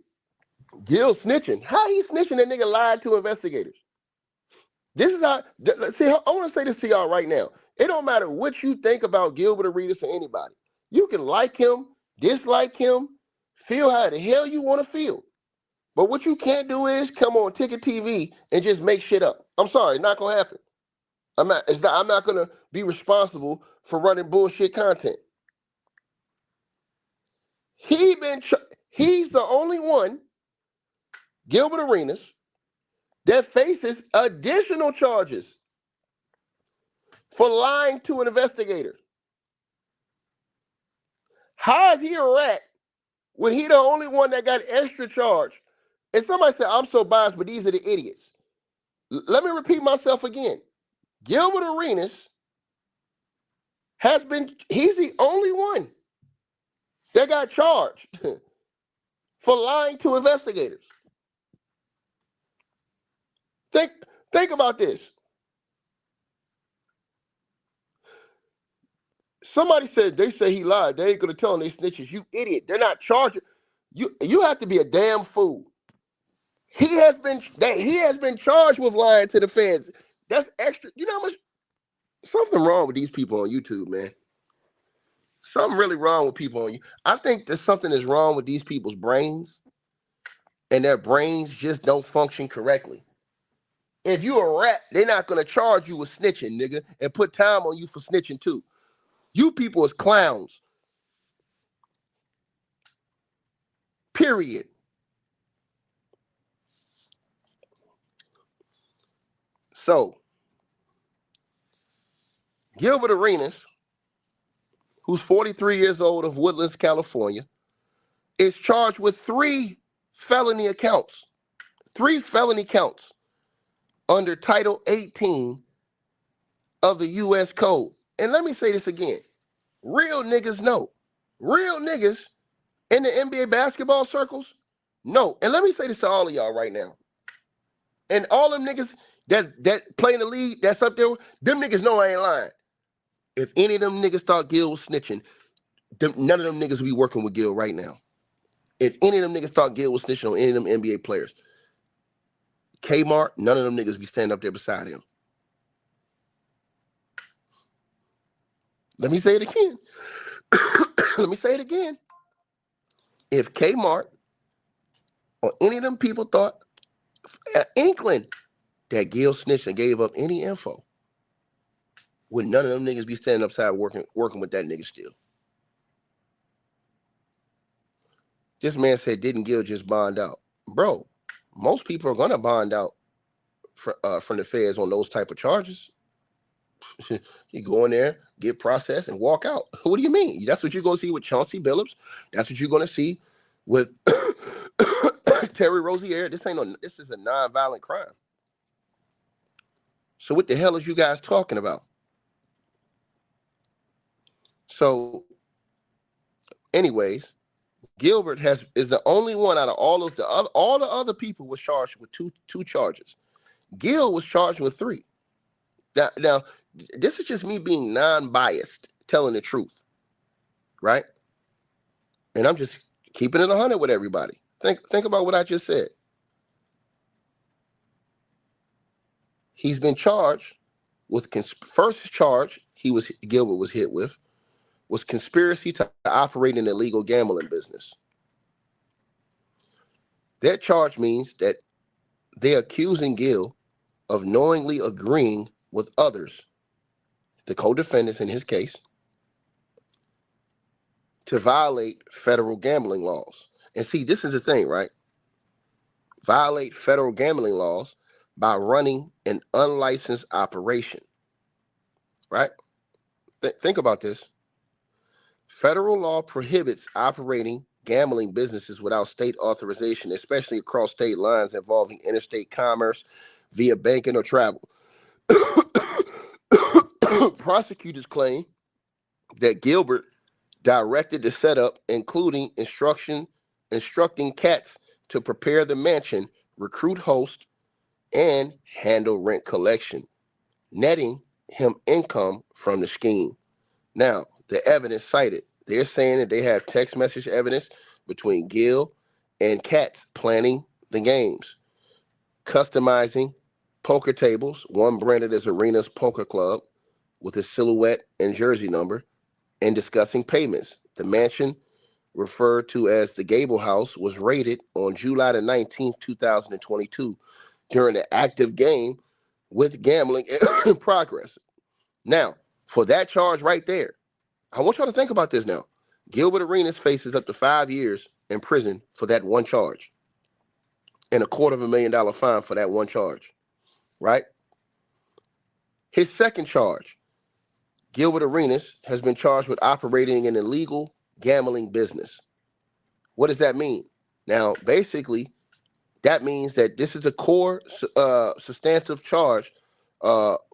Gil snitching. How he snitching? That nigga lied to investigators. This is how, see, I want to say this to y'all right now. It don't matter what you think about Gilbert Arenas or anybody. You can like him, dislike him, feel how the hell you want to feel. But what you can't do is come on Ticket TV and just make shit up. I'm sorry, not going to happen. I'm not going to be responsible for running bullshit content. He's the only one, Gilbert Arenas, that faces additional charges for lying to an investigator. How is he a rat when he the only one that got extra charge? And somebody said, I'm so biased, but these are the idiots. Let me repeat myself again. Gilbert Arenas he's the only one that got charged for lying to investigators. Think about this. Somebody said they say he lied. They ain't gonna tell him they snitches. You idiot. They're not charging. You have to be a damn fool. He has been charged with lying to the feds. That's extra. You know how much something wrong with these people on YouTube, man. Something really wrong with people on you. I think there's something is wrong with these people's brains, and their brains just don't function correctly. If you a rat, they're not gonna charge you with snitching, nigga, and put time on you for snitching too. You people is clowns. Period. So, Gilbert Arenas, who's 43 years old of Woodlands, California, is charged with 3 felony accounts. 3 felony counts under Title 18 of the U.S. Code. And let me say this again. Real niggas know. Real niggas in the NBA basketball circles know. And let me say this to all of y'all right now. And all them niggas that play in the league that's up there, them niggas know I ain't lying. If any of them niggas thought Gil was snitching, none of them niggas would be working with Gil right now. If any of them niggas thought Gil was snitching on any of them NBA players, Kmart, none of them niggas be standing up there beside him. Let me say it again. Let me say it again. If Kmart or any of them people thought inkling that Gil snitched and gave up any info, would none of them niggas be standing upside working with that nigga still? This man said, didn't Gil just bond out? Bro, most people are gonna bond out from the feds on those type of charges. You go in there, get processed, and walk out. What do you mean? That's what you're gonna see with Chauncey Billups. That's what you're gonna see with Terry Rozier. This is a non-violent crime. So what the hell is you guys talking about? So, anyways, Gilbert is the only one out of all the other people was charged with two charges. Gil was charged with 3. Now, this is just me being non-biased, telling the truth, right? And I'm just keeping it 100 with everybody. Think about what I just said. He's been charged with first charge Gilbert was hit with was conspiracy to operate an illegal gambling business. That charge means that they're accusing Gil of knowingly agreeing with others, the co-defendants in his case, to violate federal gambling laws. And see, this is the thing, right? Violate federal gambling laws by running an unlicensed operation, right? Think about this. Federal law prohibits operating gambling businesses without state authorization, especially across state lines involving interstate commerce via banking or travel. Prosecutors claim that Gilbert directed the setup, including instructing Katz to prepare the mansion, recruit hosts, and handle rent collection, netting him income from the scheme. Now, the evidence cited, they're saying that they have text message evidence between Gil and Katz planning the games, customizing poker tables, one branded as Arenas Poker Club with a silhouette and jersey number, and discussing payments. The mansion, referred to as the Gable House, was raided on July the 19th, 2022 during an active game with gambling in progress. Now, for that charge right there, I want y'all to think about this now. Gilbert Arenas faces up to 5 years in prison for that one charge and $250,000 fine for that one charge, right? His second charge, Gilbert Arenas has been charged with operating an illegal gambling business. What does that mean? Now, basically, that means that this is a core substantive charge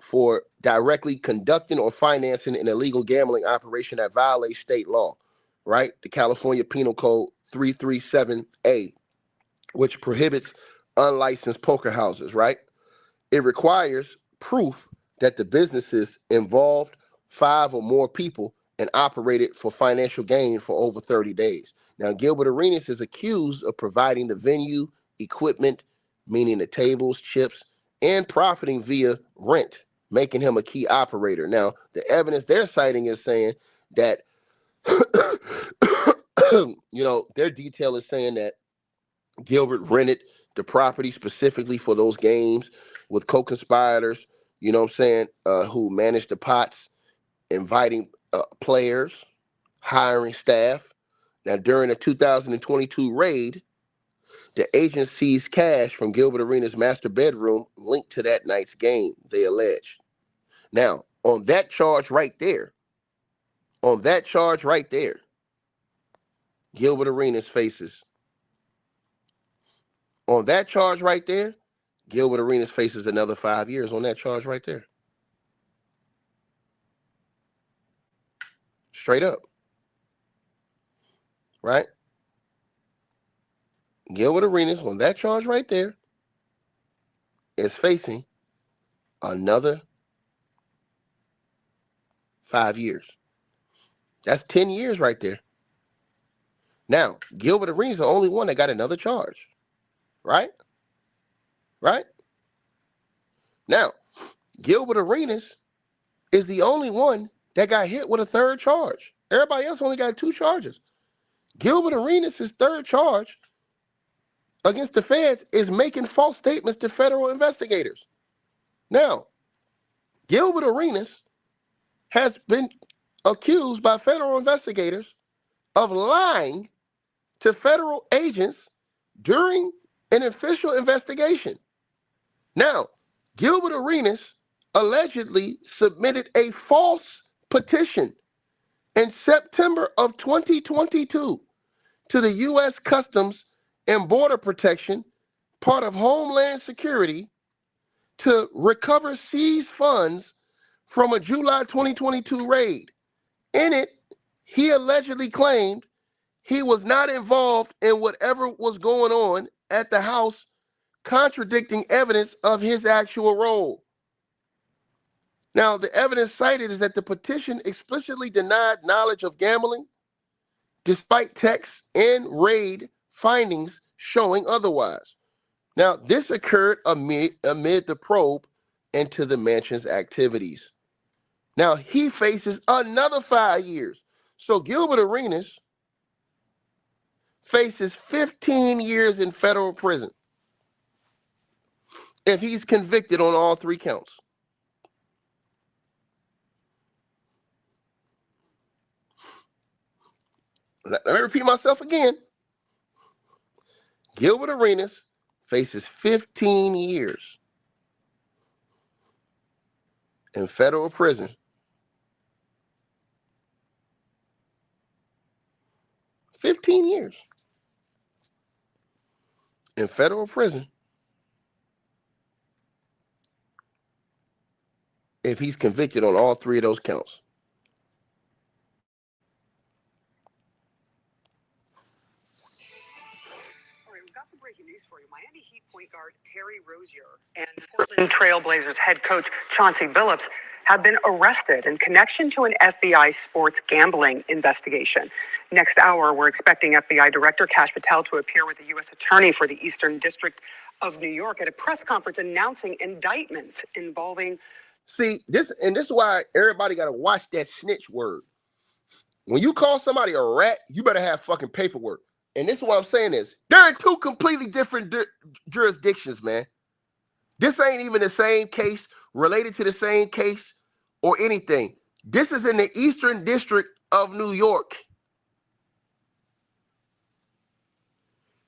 for directly conducting or financing an illegal gambling operation that violates state law, right? The California Penal Code 337A, which prohibits unlicensed poker houses, right? It requires proof that the businesses involved 5 or more people and operated for financial gain for over 30 days. Now, Gilbert Arenas is accused of providing the venue, equipment, meaning the tables, chips, and profiting via rent, making him a key operator. Now, the evidence they're citing is saying that, their detail is saying that Gilbert rented the property specifically for those games with co-conspirators, who managed the pots, inviting players, hiring staff. Now, during a 2022 raid, the agent seized cash from Gilbert Arenas' master bedroom linked to that night's game, they alleged. Now, on that charge right there, Gilbert Arenas faces, on that charge right there, Gilbert Arenas faces another 5 years on that charge right there. Straight up. Right? Gilbert Arenas on that charge right there is facing another 5 years. That's 10 years right there. Now, Gilbert Arenas is the only one that got another charge. Right? Right? Now, Gilbert Arenas is the only one that got hit with a third charge. Everybody else only got 2 charges. Gilbert Arenas' third charge against the feds is making false statements to federal investigators. Now, Gilbert Arenas has been accused by federal investigators of lying to federal agents during an official investigation. Now, Gilbert Arenas allegedly submitted a false petition in September of 2022 to the U.S. Customs and Border Protection, part of Homeland Security, to recover seized funds from a July 2022 raid. In it, he allegedly claimed he was not involved in whatever was going on at the house, contradicting evidence of his actual role. Now, the evidence cited is that the petition explicitly denied knowledge of gambling, despite texts and raid findings showing otherwise. Now, this occurred amid the probe into the mansion's activities. Now, he faces another 5 years. So Gilbert Arenas faces 15 years in federal prison if he's convicted on all 3 counts. Let me repeat myself again. Gilbert Arenas faces 15 years in federal prison. 15 years in federal prison if he's convicted on all 3 of those counts. All right, we've got some breaking news for you. Miami Heat point guard Terry Rozier and Portland Trailblazers head coach Chauncey Billups have been arrested in connection to an FBI sports gambling investigation. Next hour, we're expecting FBI Director Kash Patel to appear with the U.S. Attorney for the Eastern District of New York at a press conference announcing indictments involving... See, this is why everybody got to watch that snitch word. When you call somebody a rat, you better have fucking paperwork. And this is what I'm saying is, they're in 2 completely different jurisdictions, man. This ain't even the same case, related to the same case, or anything. This is in the Eastern District of New York.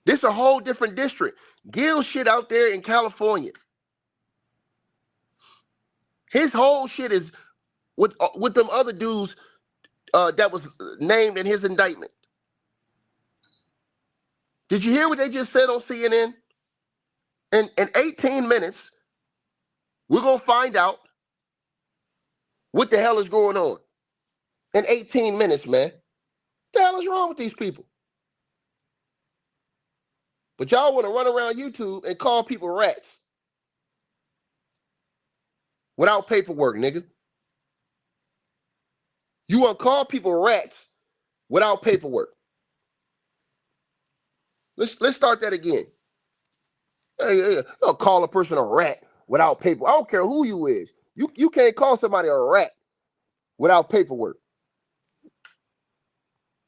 This is a whole different district. Gil's shit out there in California. His whole shit is with them other dudes that was named in his indictment. Did you hear what they just said on CNN? In 18 minutes, we're going to find out what the hell is going on. In 18 minutes, man. What the hell is wrong with these people? But y'all want to run around YouTube and call people rats without paperwork, nigga. You want to call people rats without paperwork. Let's start that again. Hey, don't call a person a rat without paper. I don't care who you is. You can't call somebody a rat without paperwork.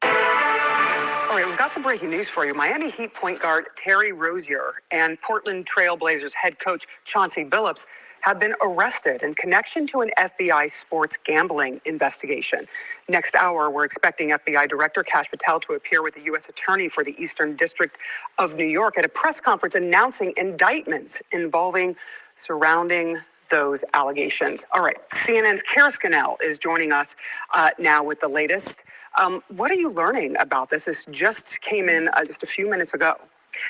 All right, we've got some breaking news for you. Miami Heat point guard Terry Rozier and Portland Trail Blazers head coach Chauncey Billups have been arrested in connection to an FBI sports gambling investigation. Next hour, we're expecting FBI Director Kash Patel to appear with the U.S. Attorney for the Eastern District of New York at a press conference announcing indictments surrounding those allegations. All right, CNN's Kara Scannell is joining us now with the latest. What are you learning about this? This just came in just a few minutes ago.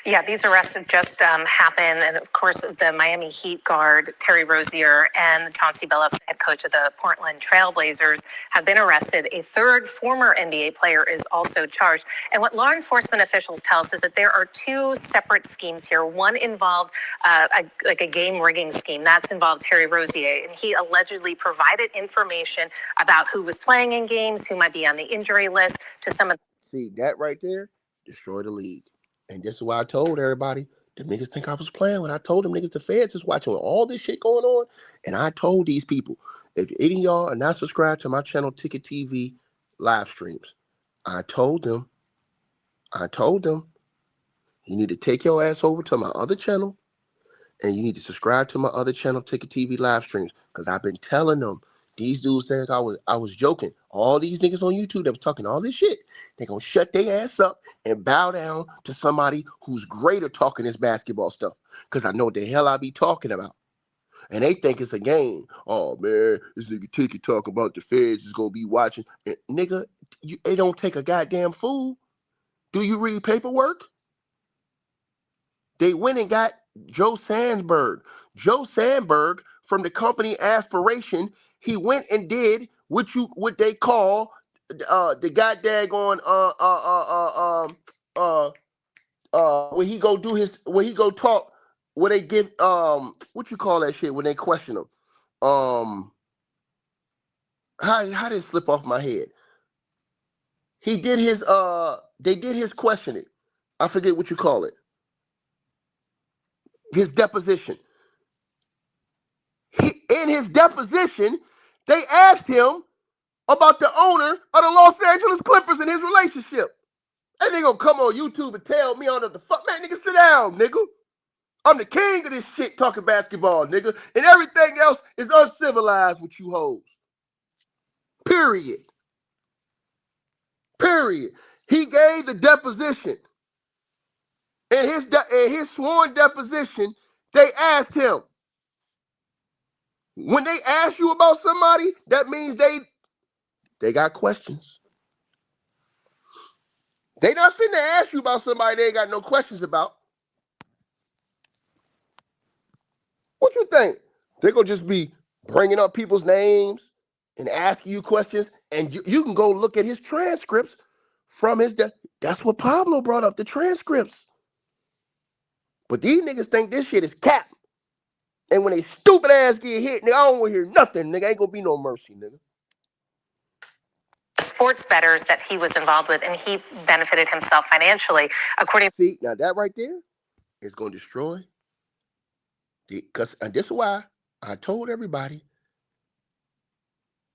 Yeah, these arrests just happened. And of course, the Miami Heat guard, Terry Rozier, and Chauncey Billups, head coach of the Portland Trail Blazers, have been arrested. A third former NBA player is also charged. And what law enforcement officials tell us is that there are two separate schemes here. One involved a game rigging scheme. That's involved Terry Rozier. And he allegedly provided information about who was playing in games, who might be on the injury list to some of. See, that right there, destroy the league. And this is why I told everybody, the niggas think I was playing when I told them niggas the feds is watching all this shit going on. And I told these people, if any of y'all are not subscribed to my channel, Ticket TV live streams, I told them, you need to take your ass over to my other channel and you need to subscribe to my other channel, Ticket TV live streams. Because I've been telling them, these dudes think I was joking. All these niggas on YouTube that was talking all this shit, they gonna shut their ass up and bow down to somebody who's great at talking this basketball stuff. Because I know what the hell I be talking about. And they think it's a game. Oh, man, this nigga Ticket talk about the feds is gonna be watching. And, nigga, it don't take a goddamn fool. Do you read paperwork? They went and got Joe Sandberg. Joe Sandberg from the company Aspiration, he went and did what they call the goddamn when he go do his when he go talk where they give what you call that shit when they question him. How did it slip off my head? He did his they did his questioning. I forget what you call it. His deposition. In his deposition, they asked him about the owner of the Los Angeles Clippers and his relationship. And they gonna come on YouTube and tell me on the fuck, man, nigga, sit down, nigga. I'm the king of this shit talking basketball, nigga. And everything else is uncivilized with you hoes. Period. He gave the deposition. In his sworn deposition, they asked him, when they ask you about somebody, that means they got questions. They not finna ask you about somebody they ain't got no questions about. What you think? They're gonna just be bringing up people's names and asking you questions, and you can go look at his transcripts from his that's what Pablo brought up, the transcripts. But these niggas think this shit is cap. And when they stupid ass get hit, nigga, I don't want to hear nothing, nigga. Ain't gonna be no mercy, nigga. Sports bettors that he was involved with, and he benefited himself financially, according. See, now that right there is gonna destroy. And this is why I told everybody,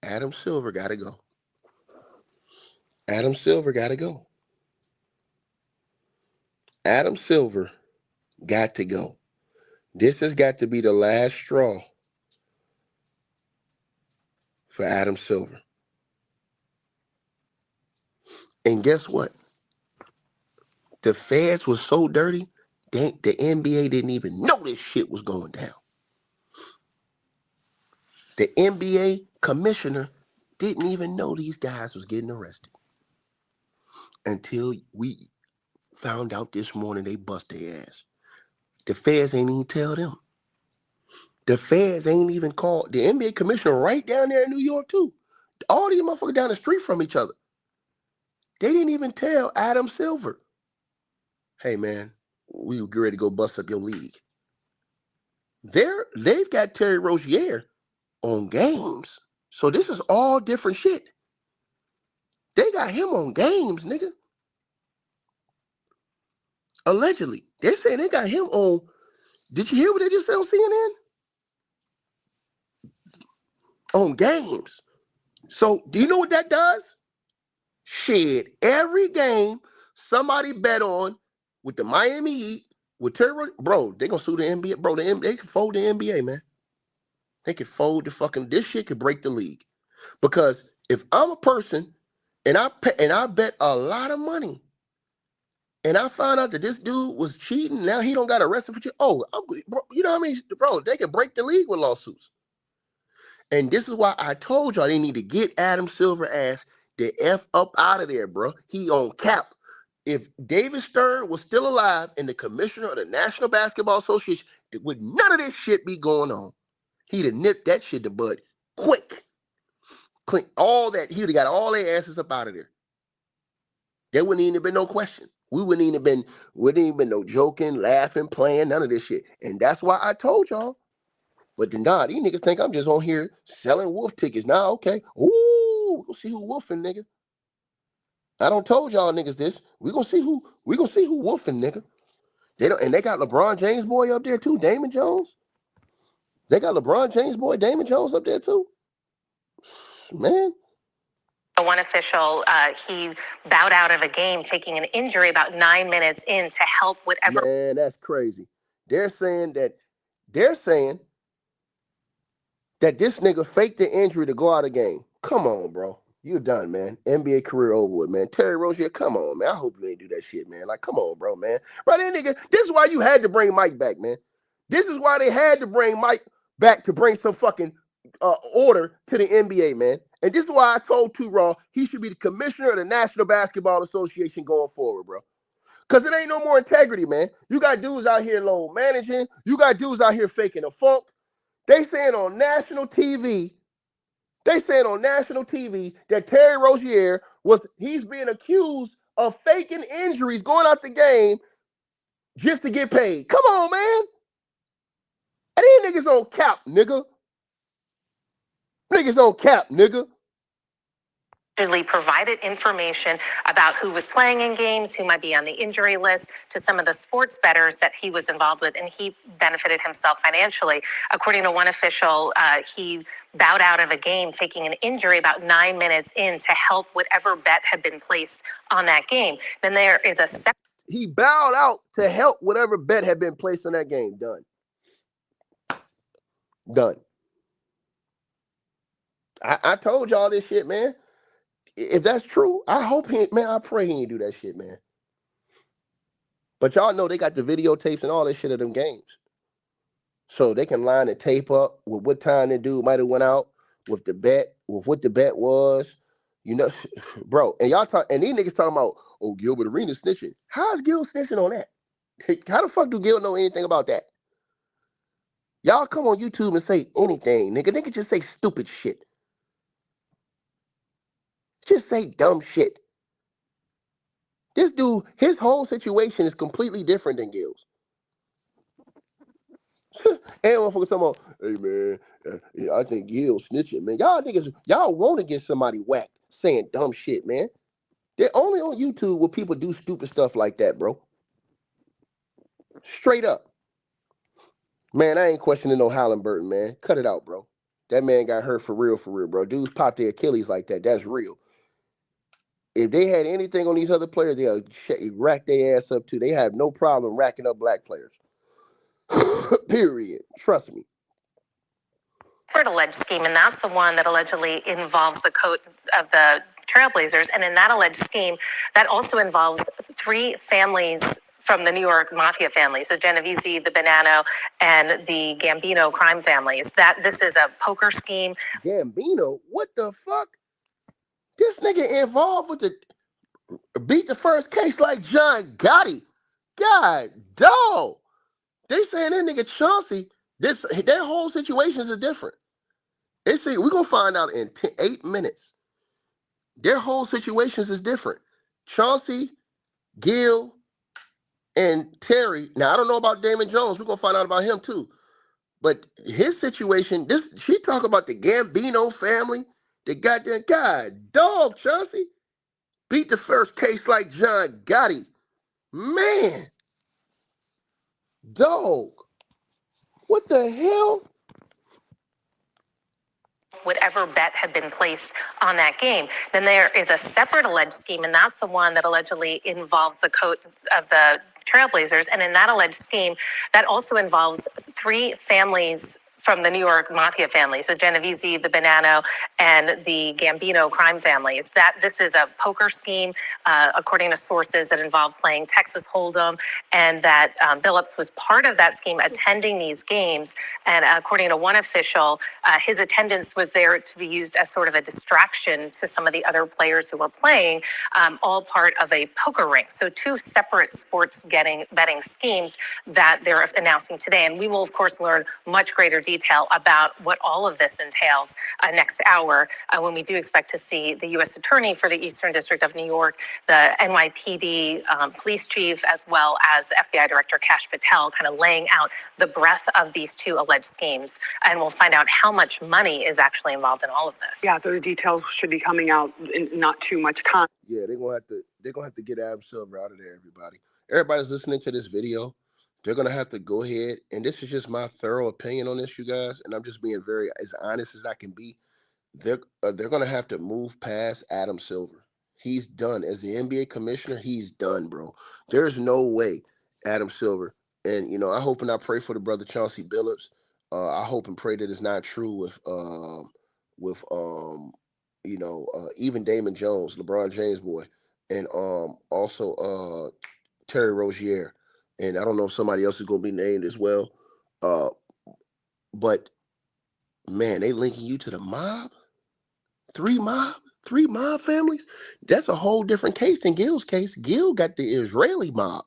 Adam Silver gotta go. Adam Silver gotta go. Adam Silver got to go. This has got to be the last straw for Adam Silver. And guess what? The feds was so dirty, the NBA didn't even know this shit was going down. The NBA commissioner didn't even know these guys was getting arrested until we found out this morning they bust their ass. The feds ain't even tell them. The feds ain't even called the NBA commissioner right down there in New York too. All these motherfuckers down the street from each other. They didn't even tell Adam Silver. Hey man, we get ready to go bust up your league. They've got Terry Rozier on games. So this is all different shit. They got him on games, nigga. Allegedly. They're saying they got him on. Did you hear what they just said on CNN? On games. So do you know what that does? Shit, every game somebody bet on with the Miami Heat, with Terry, bro, they gonna sue the NBA. Bro, they can fold the NBA, man. They could fold the fucking, this shit could break the league. Because if I'm a person and I bet a lot of money and I found out that this dude was cheating, now he don't got arrested for cheating. Oh, bro, you know what I mean? Bro, they could break the league with lawsuits. And this is why I told y'all they need to get Adam Silver ass the F up out of there, bro. He on cap. If David Stern was still alive and the commissioner of the National Basketball Association, would none of this shit be going on. He'd have nipped that shit to bud quick. Clean all that. He would have got all their asses up out of there. There wouldn't even have been no question. We wouldn't even been no joking, laughing, playing, none of this shit. And that's why I told y'all. But then, nah, these niggas think I'm just on here selling wolf tickets. Nah, okay. Ooh, we'll see who wolfing, nigga. I don't told y'all niggas this. We gonna see who wolfing, nigga. They got LeBron James boy up there too, Damon Jones. They got LeBron James boy, Damon Jones up there too. Man. One official, he bowed out of a game, taking an injury about 9 minutes in to help whatever. Man, that's crazy. They're saying that this nigga faked the injury to go out of game. Come on, bro. You're done, man. NBA career over with, man. Terry Rozier, come on, man. I hope you ain't do that shit, man. Like, come on, bro, man. Bro, that nigga, this is why you had to bring Mike back, man. This is why they had to bring Mike back to bring some fucking order to the NBA, man. And this is why I told Too Raw he should be the commissioner of the National Basketball Association going forward, bro. Because it ain't no more integrity, man. You got dudes out here low managing. You got dudes out here faking the funk. They saying on national TV that Terry Rozier he's being accused of faking injuries, going out the game just to get paid. Come on, man. And these niggas on cap, nigga. Niggas on cap, nigga. Provided information about who was playing in games, who might be on the injury list, to some of the sports bettors that he was involved with, and he benefited himself financially. According to one official, he bowed out of a game, taking an injury about 9 minutes in to help whatever bet had been placed on that game. Then there is a second. He bowed out to help whatever bet had been placed on that game. Done. I told y'all this shit, man. If that's true, I pray he ain't do that shit, man. But y'all know they got the videotapes and all that shit of them games. So they can line the tape up with what time the dude might have went out, with what the bet was. You know, bro, and these niggas talking about, oh, Gilbert Arenas snitching. How's Gil snitching on that? How the fuck do Gil know anything about that? Y'all come on YouTube and say anything, nigga. Nigga just say stupid shit. Just say dumb shit. This dude, his whole situation is completely different than Gil's. And motherfuckers talking about, hey man, I think Gil snitching, man. Y'all niggas, y'all want to get somebody whacked saying dumb shit, man. They're only on YouTube where people do stupid stuff like that, bro. Straight up. Man, I ain't questioning no Halliburton, man. Cut it out, bro. That man got hurt for real, bro. Dudes pop their Achilles like that. That's real. If they had anything on these other players, they'll rack their ass up too. They have no problem racking up black players. Period. Trust me. Alleged scheme, and that's the one that allegedly involves the coach of the Trailblazers. And in that alleged scheme, that also involves 3 families from the New York Mafia families, the Genovese, the Bonanno, and the Gambino crime families. That this is a poker scheme. Gambino? What the fuck? This nigga involved with beat the first case like John Gotti. God, dog. They saying that nigga Chauncey, their whole situations are different. They say we're gonna find out in 8 minutes. Their whole situations is different. Chauncey, Gil, And Terry, now I don't know about Damon Jones. We're gonna find out about him too. But his situation, she talk about the Gambino family, the goddamn God, dog, Chauncey. Beat the first case like John Gotti. Man, dog. What the hell? Whatever bet had been placed on that game. Then there is a separate alleged scheme, and that's the one that allegedly involves the coach of the Trailblazers. And in that alleged scheme, that also involves three families from the New York Mafia families, the Genovese, the Bonanno, and the Gambino crime families. That this is a poker scheme, according to sources, that involved playing Texas Hold'em, and that Billups was part of that scheme, attending these games. And according to one official, his attendance was there to be used as sort of a distraction to some of the other players who were playing, all part of a poker ring. So two separate sports betting schemes that they're announcing today. And we will, of course, learn much greater detail about what all of this entails next hour, when we do expect to see the U.S. Attorney for the Eastern District of New York, the NYPD police chief, as well as the FBI Director Kash Patel, kind of laying out the breadth of these two alleged schemes. And we'll find out how much money is actually involved in all of this. Yeah, those details should be coming out in not too much time. Yeah, they're gonna have to get Adam Silver out of there, everybody. Everybody's listening to this video. They're gonna have to go ahead, and this is just my thorough opinion on this, you guys, and I'm just being very as honest as I can be. They're gonna have to move past Adam Silver. He's done as the NBA commissioner. He's done, bro. There's no way Adam Silver. And I hope and I pray for the brother Chauncey Billups. I hope and pray that it's not true with even Damon Jones, LeBron James boy, and also Terry Rozier. And I don't know if somebody else is gonna be named as well. But man, they linking you to the mob. Three mob families. That's a whole different case than Gil's case. Gil got the Israeli mob.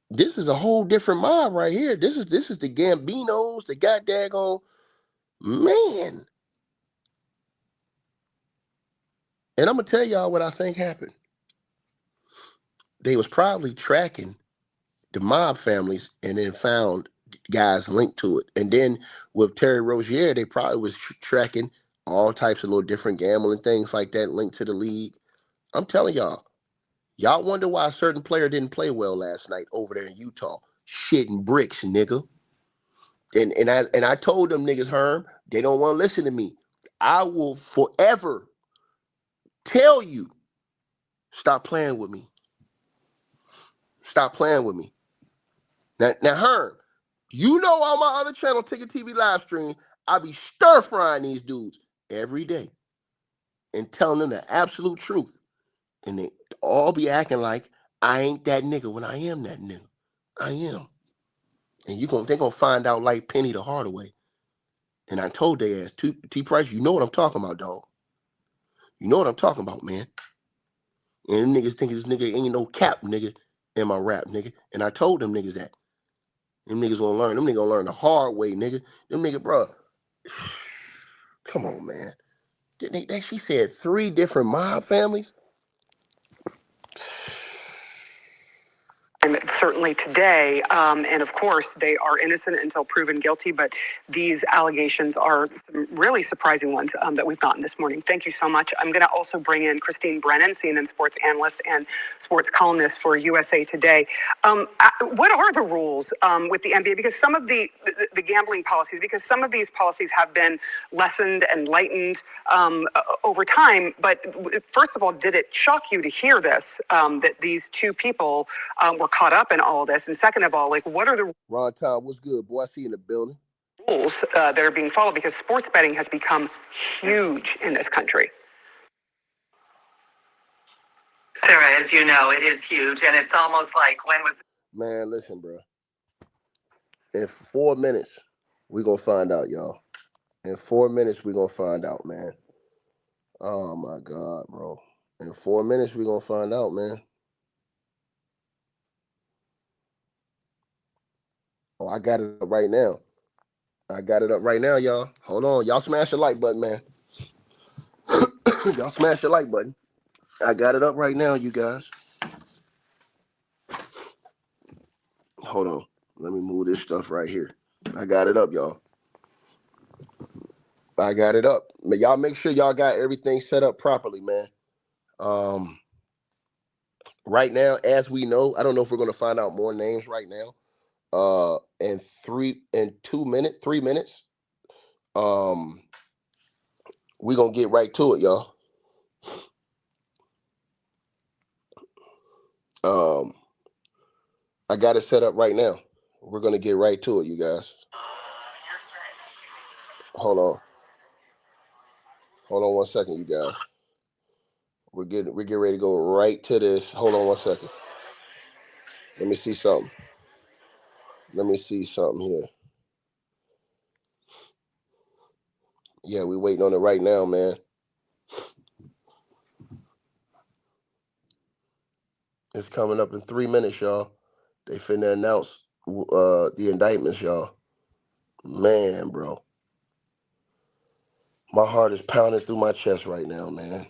This is a whole different mob right here. This is the Gambinos, the goddamn man. And I'm gonna tell y'all what I think happened. They was probably tracking the mob families and then found guys linked to it. And then with Terry Rozier, they probably was tracking all types of little different gambling things like that linked to the league. I'm telling y'all wonder why a certain player didn't play well last night over there in Utah. Shitting bricks, nigga. And I told them niggas, Herm, they don't want to listen to me. I will forever tell you, stop playing with me. Stop playing with me. Now, Herm, on my other channel, Ticket TV live stream, I be stir frying these dudes every day and telling them the absolute truth. And they all be acting like I ain't that nigga when I am that nigga. I am. And they gonna find out like Penny the Hardaway. And I told they ass, T Price, you know what I'm talking about, dog. You know what I'm talking about, man. And them niggas think this nigga ain't no cap, nigga, in my rap, nigga. And I told them niggas that. Them niggas gonna learn. Them niggas gonna learn the hard way, nigga. Them niggas, bro. Come on, man. She said 3 different mob families. Certainly today, and of course, they are innocent until proven guilty, but these allegations are some really surprising ones that we've gotten this morning. Thank you so much. I'm going to also bring in Christine Brennan, CNN sports analyst and sports columnist for USA Today. What are the rules with the NBA? Because some of the gambling policies, because some of these policies have been lessened and lightened over time, but first of all, did it shock you to hear this, that these two people were caught up in all of this? And second of all, what are the Ron Tom, what's good, boy? I see you in the building. rules that are being followed? Because sports betting has become huge in this country. Sarah, as you know, it is huge, and it's almost like when was... Man, listen, bro. In 4 minutes, we're going to find out, y'all. In 4 minutes, we're going to find out, man. Oh, my God, bro. In 4 minutes, we're going to find out, man. Oh, I got it up right now. Y'all. Hold on. Y'all smash the like button, man. Y'all smash the like button. I got it up right now, you guys. Hold on. Let me move this stuff right here. I got it up, y'all. I got it up. Y'all make sure y'all got everything set up properly, man. Um, right now, as we know, I don't know if we're gonna find out more names right now. In 3 minutes. Um, we gonna get right to it, y'all. Um, I got it set up right now. We're gonna get right to it, you guys. Hold on. Hold on 1 second, you guys. We're getting ready to go right to this. Hold on 1 second. Let me see something. Let me see something here. Yeah, we waiting on it right now, man. It's coming up in 3 minutes, y'all. They finna announce the indictments, y'all. Man, bro. My heart is pounding through my chest right now, man.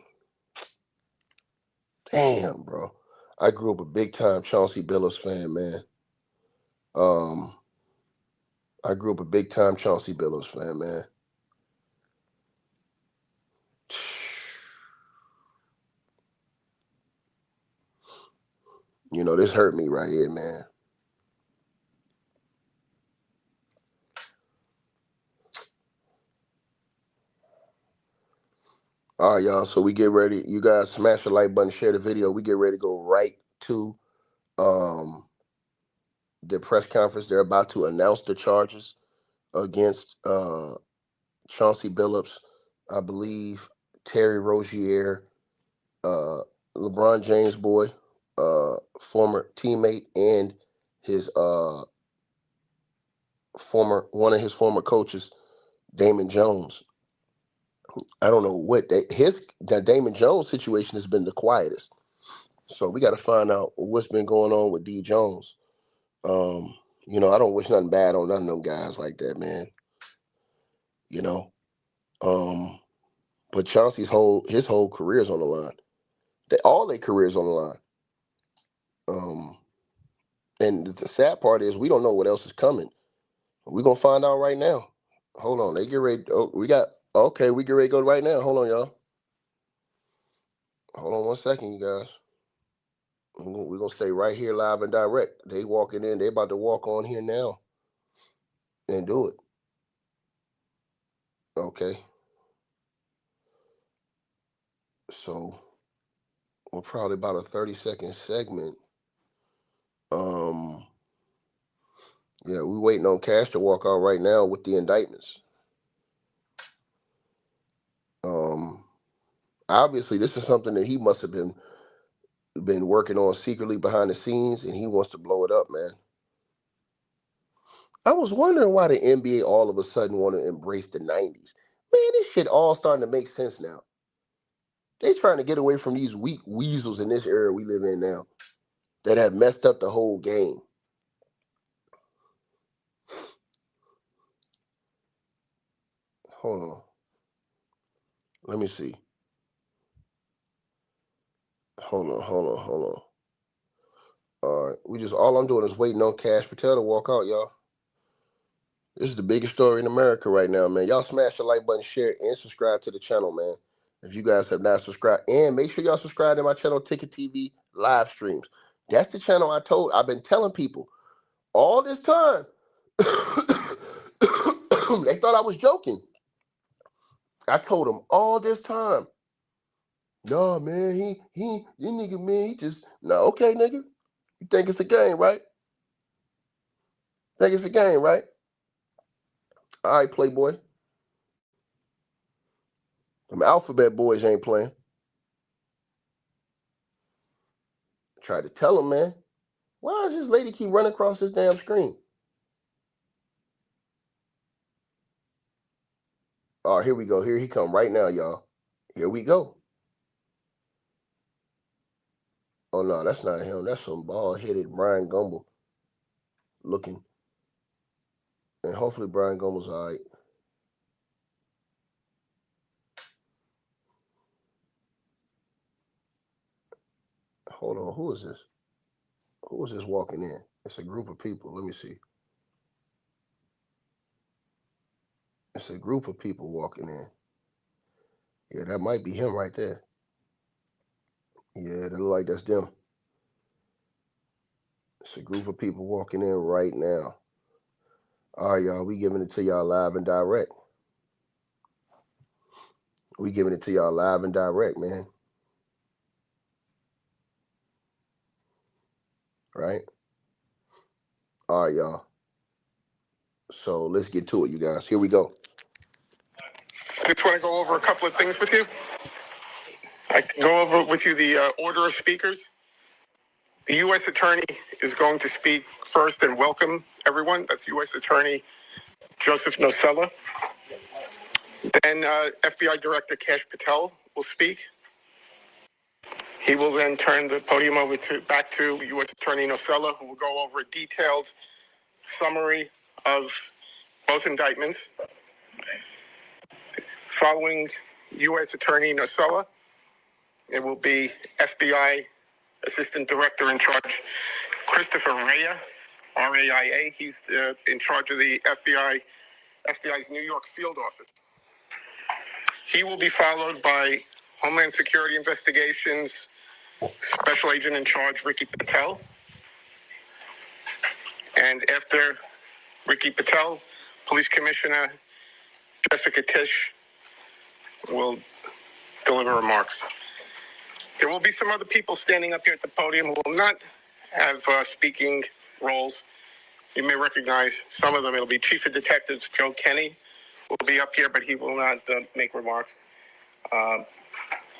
Damn, bro. I grew up a big time Chauncey Billups fan, man. I grew up a big time Chauncey Billups fan, man. You know, this hurt me right here, man. All right, y'all. So we get ready. You guys smash the like button, share the video. We get ready to go right to the press conference. They're about to announce the charges against Chauncey Billups, I believe, Terry Rozier, LeBron James' boy, former teammate, and his one of his former coaches, Damon Jones. I don't know what the Damon Jones situation has been the quietest. So we got to find out what's been going on with D Jones. You know, I don't wish nothing bad on none of them guys like that, man. You know, but Chauncey's whole career is on the line. All their careers on the line. And the sad part is we don't know what else is coming. We're gonna find out right now. Hold on, they get ready. Oh, we get ready to go right now. Hold on, y'all. Hold on 1 second, you guys. We're gonna stay right here live and direct. They walking in, they about to walk on here now and do it. Okay. So we're probably about a 30-second segment. Yeah, we waiting on Cash to walk out right now with the indictments. Obviously this is something that he must have been working on secretly behind the scenes, and he wants to blow it up, man. I was wondering why the NBA all of a sudden want to embrace the 90s. Man, this shit all starting to make sense now. They trying to get away from these weak weasels in this era we live in now that have messed up the whole game. Hold on. Let me see. Hold on. All right. All I'm doing is waiting on Cash Patel to walk out, y'all. This is the biggest story in America right now, man. Y'all smash the like button, share, and subscribe to the channel, man. If you guys have not subscribed, and make sure y'all subscribe to my channel, Ticket TV live streams. That's the channel I've been telling people all this time. They thought I was joking. I told them all this time. No, man, this nigga, man, he just, no, okay, nigga. You think it's a game, right? Think it's a game, right? All right, Playboy. Them alphabet boys ain't playing. Tried to tell him, man. Why does this lady keep running across this damn screen? Oh, here we go. Here he come right now, y'all. Here we go. Oh, no, that's not him. That's some bald-headed Brian Gumble looking. And hopefully Brian Gumble's all right. Hold on. Who is this? Who is this walking in? It's a group of people. Let me see. It's a group of people walking in. Yeah, that might be him right there. Yeah, they look like that's them. It's a group of people walking in right now. All right, y'all. We giving it to y'all live and direct. We giving it to y'all live and direct, man. Right? All right, y'all. So let's get to it, you guys. Here we go. Just want to go over a couple of things with you. I can go over with you the order of speakers. The U.S. Attorney is going to speak first and welcome everyone. That's U.S. Attorney Joseph Nocella. Then FBI Director Kash Patel will speak. He will then turn the podium over back to U.S. Attorney Nocella, who will go over a detailed summary of both indictments. Following U.S. Attorney Nocella, it will be FBI Assistant Director in charge Christopher Rea, R-A-I-A. He's in charge of the FBI's New York field office. He will be followed by Homeland Security Investigations Special Agent in charge Ricky Patel. And after Ricky Patel, Police Commissioner Jessica Tisch will deliver remarks. There will be some other people standing up here at the podium who will not have speaking roles. You may recognize some of them. It'll be Chief of Detectives Joe Kenny will be up here, but he will not make remarks.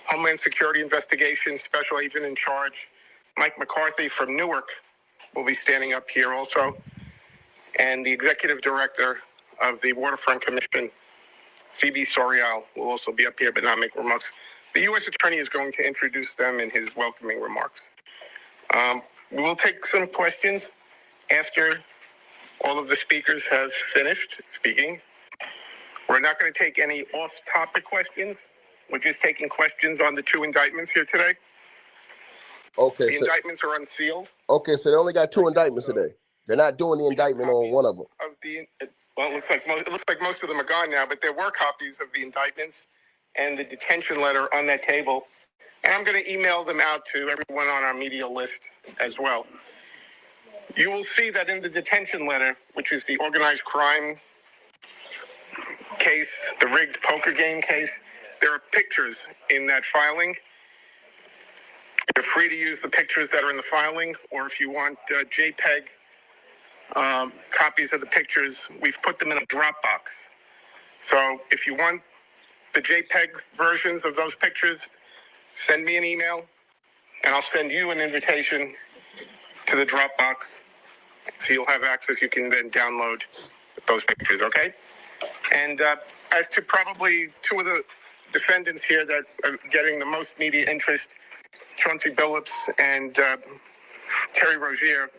Homeland Security Investigations Special Agent in charge Mike McCarthy from Newark will be standing up here also. And the Executive Director of the Waterfront Commission, Phoebe Sorial, will also be up here but not make remarks. The U.S. Attorney is going to introduce them in his welcoming remarks. We will take some questions after all of the speakers have finished speaking. We're not going to take any off-topic questions. We're just taking questions on the two indictments here today. Okay. The indictments are unsealed. Okay, so they only got two indictments today. They're not doing the indictment on one of them. Well, it looks like most of them are gone now, but there were copies of the indictments and the detention letter on that table. And I'm going to email them out to everyone on our media list as well. You will see that in the detention letter, which is the organized crime case, the rigged poker game case, there are pictures in that filing. You're free to use the pictures that are in the filing, or if you want JPEG copies of the pictures, we've put them in a Dropbox. So if you want the JPEG versions of those pictures, send me an email, and I'll send you an invitation to the Dropbox, so you'll have access. You can then download those pictures, okay? And as to probably two of the defendants here that are getting the most media interest, Chauncey Billups and Terry Rozier,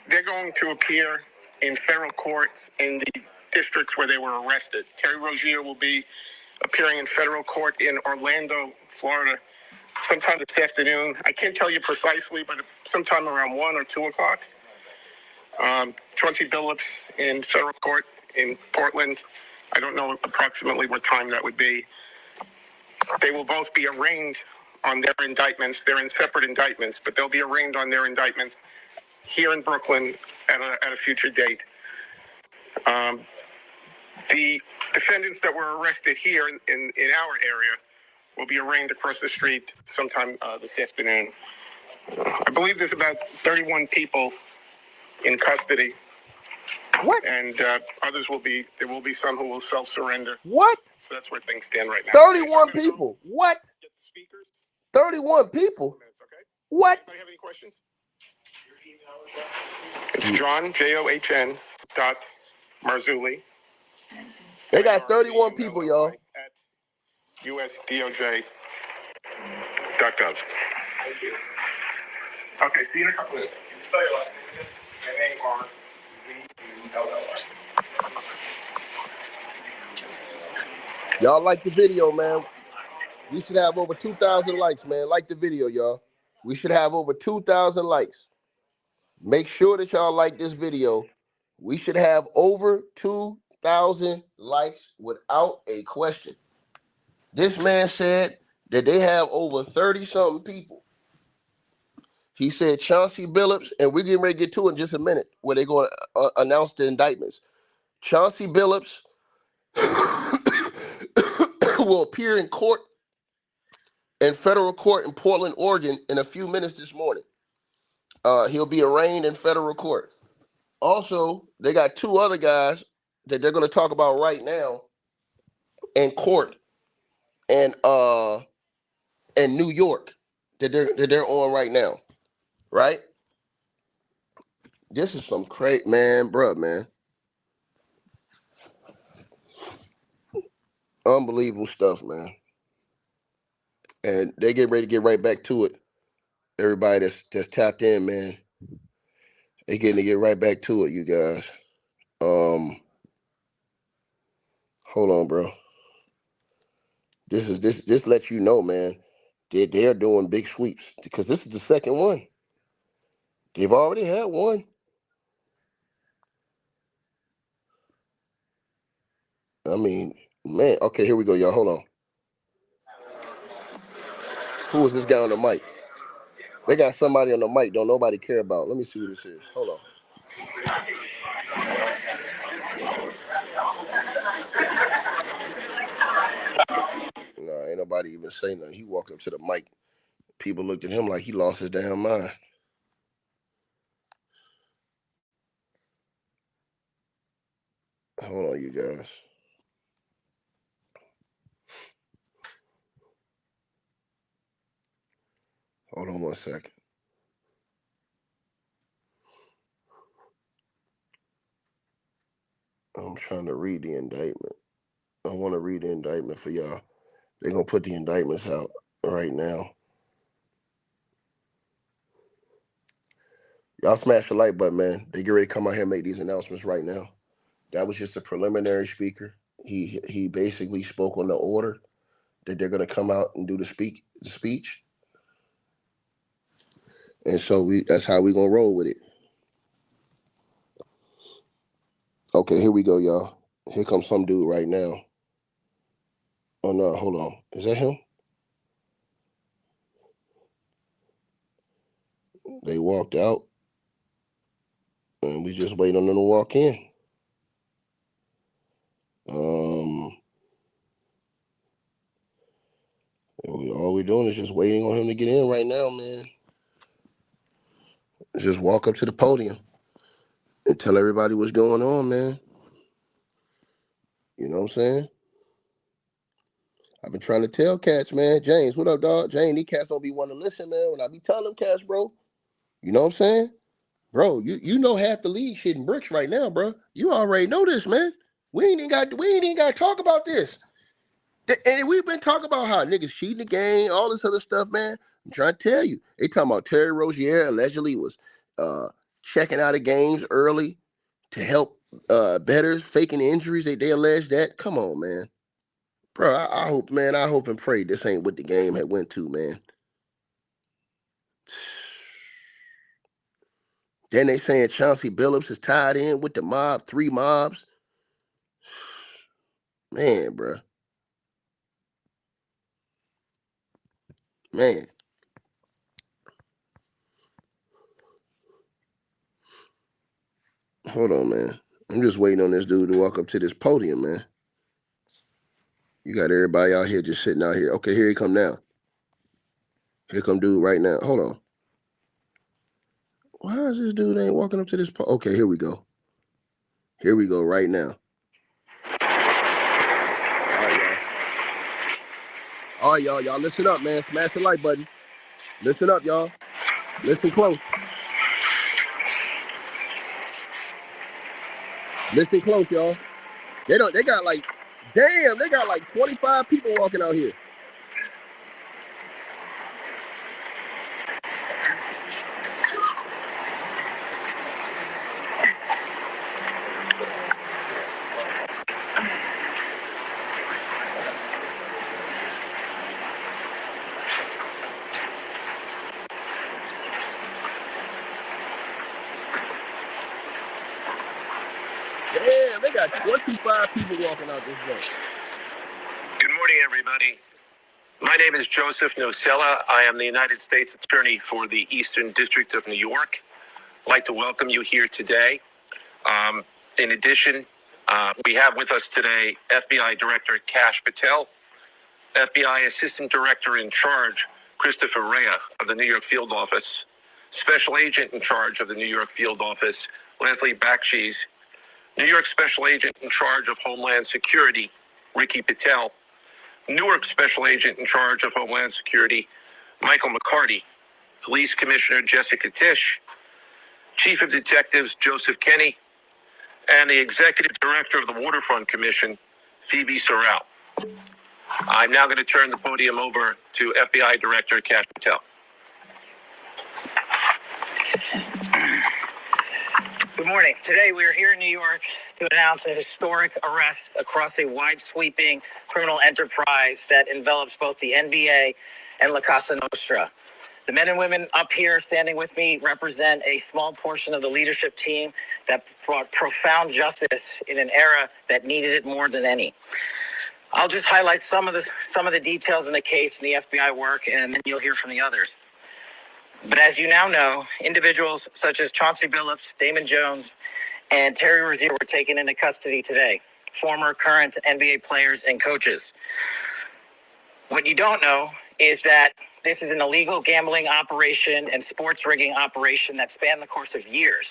they're going to appear in federal court in the districts where they were arrested. Terry Rozier will be appearing in federal court in Orlando, Florida, sometime this afternoon. I can't tell you precisely, but sometime around 1 or 2 o'clock. Chauncey Billups in federal court in Portland. I don't know approximately what time that would be. They will both be arraigned on their indictments. They're in separate indictments, but they'll be arraigned on their indictments here in Brooklyn at a future date. The defendants that were arrested here in our area will be arraigned across the street sometime this afternoon. I believe there's about 31 people in custody. What? And there will be some who will self-surrender. What? So that's where things stand right now. 31 people. What? Get the speakers. 31 people. Minutes, okay? What? Anybody have any questions? It's John, John, dot Marzulli. They got 31 people, y'all. At USDOJ.gov. Okay, see you in a couple minutes. Spell your last name again. M-A-R-Z-U-L-L-I. Y'all like the video, man. We should have over 2,000 likes, man. Like the video, y'all. We should have over 2,000 likes. Make sure that y'all like this video. We should have over 2,000 likes without a question. This man said that they have over 30-something people. He said Chauncey Billups, and we're getting ready to get to it in just a minute, where they're going to announce the indictments. Chauncey Billups will appear in court, in federal court in Portland, Oregon, in a few minutes this morning. He'll be arraigned in federal court. Also, they got two other guys that they're going to talk about right now in court and in New York that they're on right now, right? This is some crazy, man, bruh, man. Unbelievable stuff, man. And they get ready to get right back to it. Everybody that's tapped in, man, they getting to get right back to it, you guys. Hold on, bro. This lets you know, man, they're doing big sweeps because this is the second one. They've already had one. I mean, man. Okay, here we go, y'all. Hold on. Who is this guy on the mic? They got somebody on the mic. Don't nobody care about. Let me see who this is. Hold on. Nah, ain't nobody even say nothing. He walked up to the mic. People looked at him like he lost his damn mind. Hold on, you guys. Hold on 1 second. I'm trying to read the indictment. I want to read the indictment for y'all. They're going to put the indictments out right now. Y'all smash the like button, man. They get ready to come out here and make these announcements right now. That was just a preliminary speaker. He basically spoke on the order that they're going to come out and do the speech. And so that's how we're going to roll with it. Okay, here we go, y'all. Here comes some dude right now. Oh, no, hold on. Is that him? They walked out, and we just waiting on them to walk in. All we're doing is just waiting on him to get in right now, man. Just walk up to the podium and tell everybody what's going on, man. You know what I'm saying? I've been trying to tell cats, man. James, what up, dog? James, these cats don't be wanting to listen, man. When I be telling them cats, bro, you know what I'm saying? Bro, you know half the league shitting bricks right now, bro. You already know this, man. We ain't even got to talk about this. And we've been talking about how niggas cheating the game, all this other stuff, man. I'm trying to tell you. They talking about Terry Rozier allegedly was checking out of games early to help bettors, faking injuries. They allege that. Come on, man. Bro, I hope, man, I hope and pray this ain't what the game had went to, man. Then they saying Chauncey Billups is tied in with the mob, 3 mobs. Man, bro. Man. Hold on, man. I'm just waiting on this dude to walk up to this podium, man. You got everybody out here just sitting out here. Okay, here he come now. Here come dude right now. Hold on. Why is this dude ain't walking up to this podium? Okay, here we go. Here we go right now. All right, y'all. Y'all listen up, man. Smash the like button. Listen up, y'all. Listen close. Listen close, y'all. They got like 25 people walking out here. got 25 people walking out this door. Good morning, everybody. My name is Joseph Nocella. I am the United States Attorney for the Eastern District of New York. I'd like to welcome you here today. In addition, we have with us today FBI Director Kash Patel, FBI Assistant Director in Charge Christopher Rea of the New York Field Office, Special Agent in Charge of the New York Field Office, Leslie Bakshi's, New York Special Agent in Charge of Homeland Security, Ricky Patel, Newark Special Agent in Charge of Homeland Security, Michael McCarty, Police Commissioner Jessica Tisch, Chief of Detectives Joseph Kenny, and the Executive Director of the Waterfront Commission, Phoebe Sorrell. I'm now going to turn the podium over to FBI Director Kash Patel. Good morning. Today we are here in New York to announce a historic arrest across a wide-sweeping criminal enterprise that envelops both the NBA and La Casa Nostra. The men and women up here standing with me represent a small portion of the leadership team that brought profound justice in an era that needed it more than any. I'll just highlight some of the details in the case and the FBI work, and then you'll hear from the others. But as you now know, individuals such as Chauncey Billups, Damon Jones, and Terry Rozier were taken into custody today, former current NBA players and coaches. What you don't know is that this is an illegal gambling operation and sports rigging operation that spanned the course of years.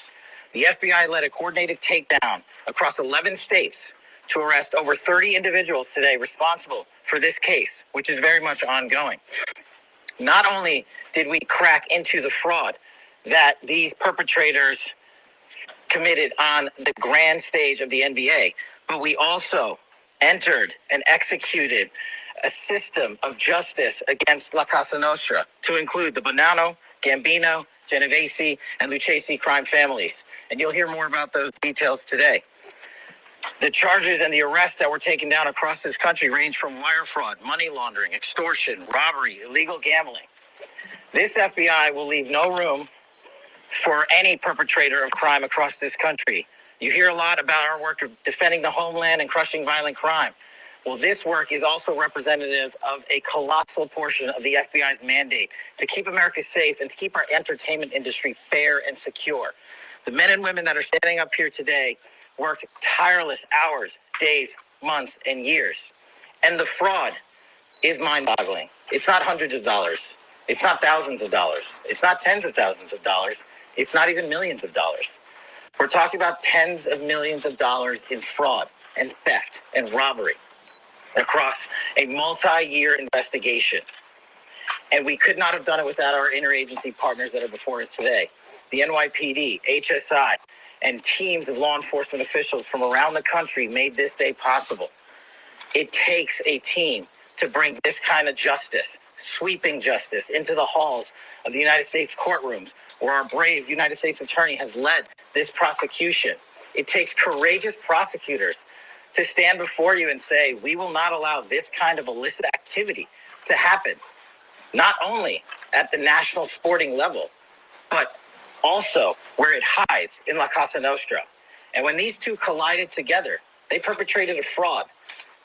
The FBI led a coordinated takedown across 11 states to arrest over 30 individuals today responsible for this case, which is very much ongoing. Not only did we crack into the fraud that these perpetrators committed on the grand stage of the NBA, but we also entered and executed a system of justice against La Casa Nostra to include the Bonanno, Gambino, Genovese, and Lucchese crime families. And you'll hear more about those details today. The charges and the arrests that were taken down across this country range from wire fraud, money laundering, extortion, robbery, illegal gambling. This FBI will leave no room for any perpetrator of crime across this country. You hear a lot about our work of defending the homeland and crushing violent crime. Well, this work is also representative of a colossal portion of the FBI's mandate to keep America safe and to keep our entertainment industry fair and secure. The men and women that are standing up here today worked tireless hours, days, months, and years. And the fraud is mind-boggling. It's not hundreds of dollars. It's not thousands of dollars. It's not tens of thousands of dollars. It's not even millions of dollars. We're talking about tens of millions of dollars in fraud and theft and robbery across a multi-year investigation. And we could not have done it without our interagency partners that are before us today. The NYPD, HSI, and teams of law enforcement officials from around the country made this day possible. It takes a team to bring this kind of justice, sweeping justice, into the halls of the United States courtrooms, where our brave United States Attorney has led this prosecution. It takes courageous prosecutors to stand before you and say, we will not allow this kind of illicit activity to happen, not only at the national sporting level, but also where it hides in La Casa Nostra. And when these two collided together, they perpetrated a fraud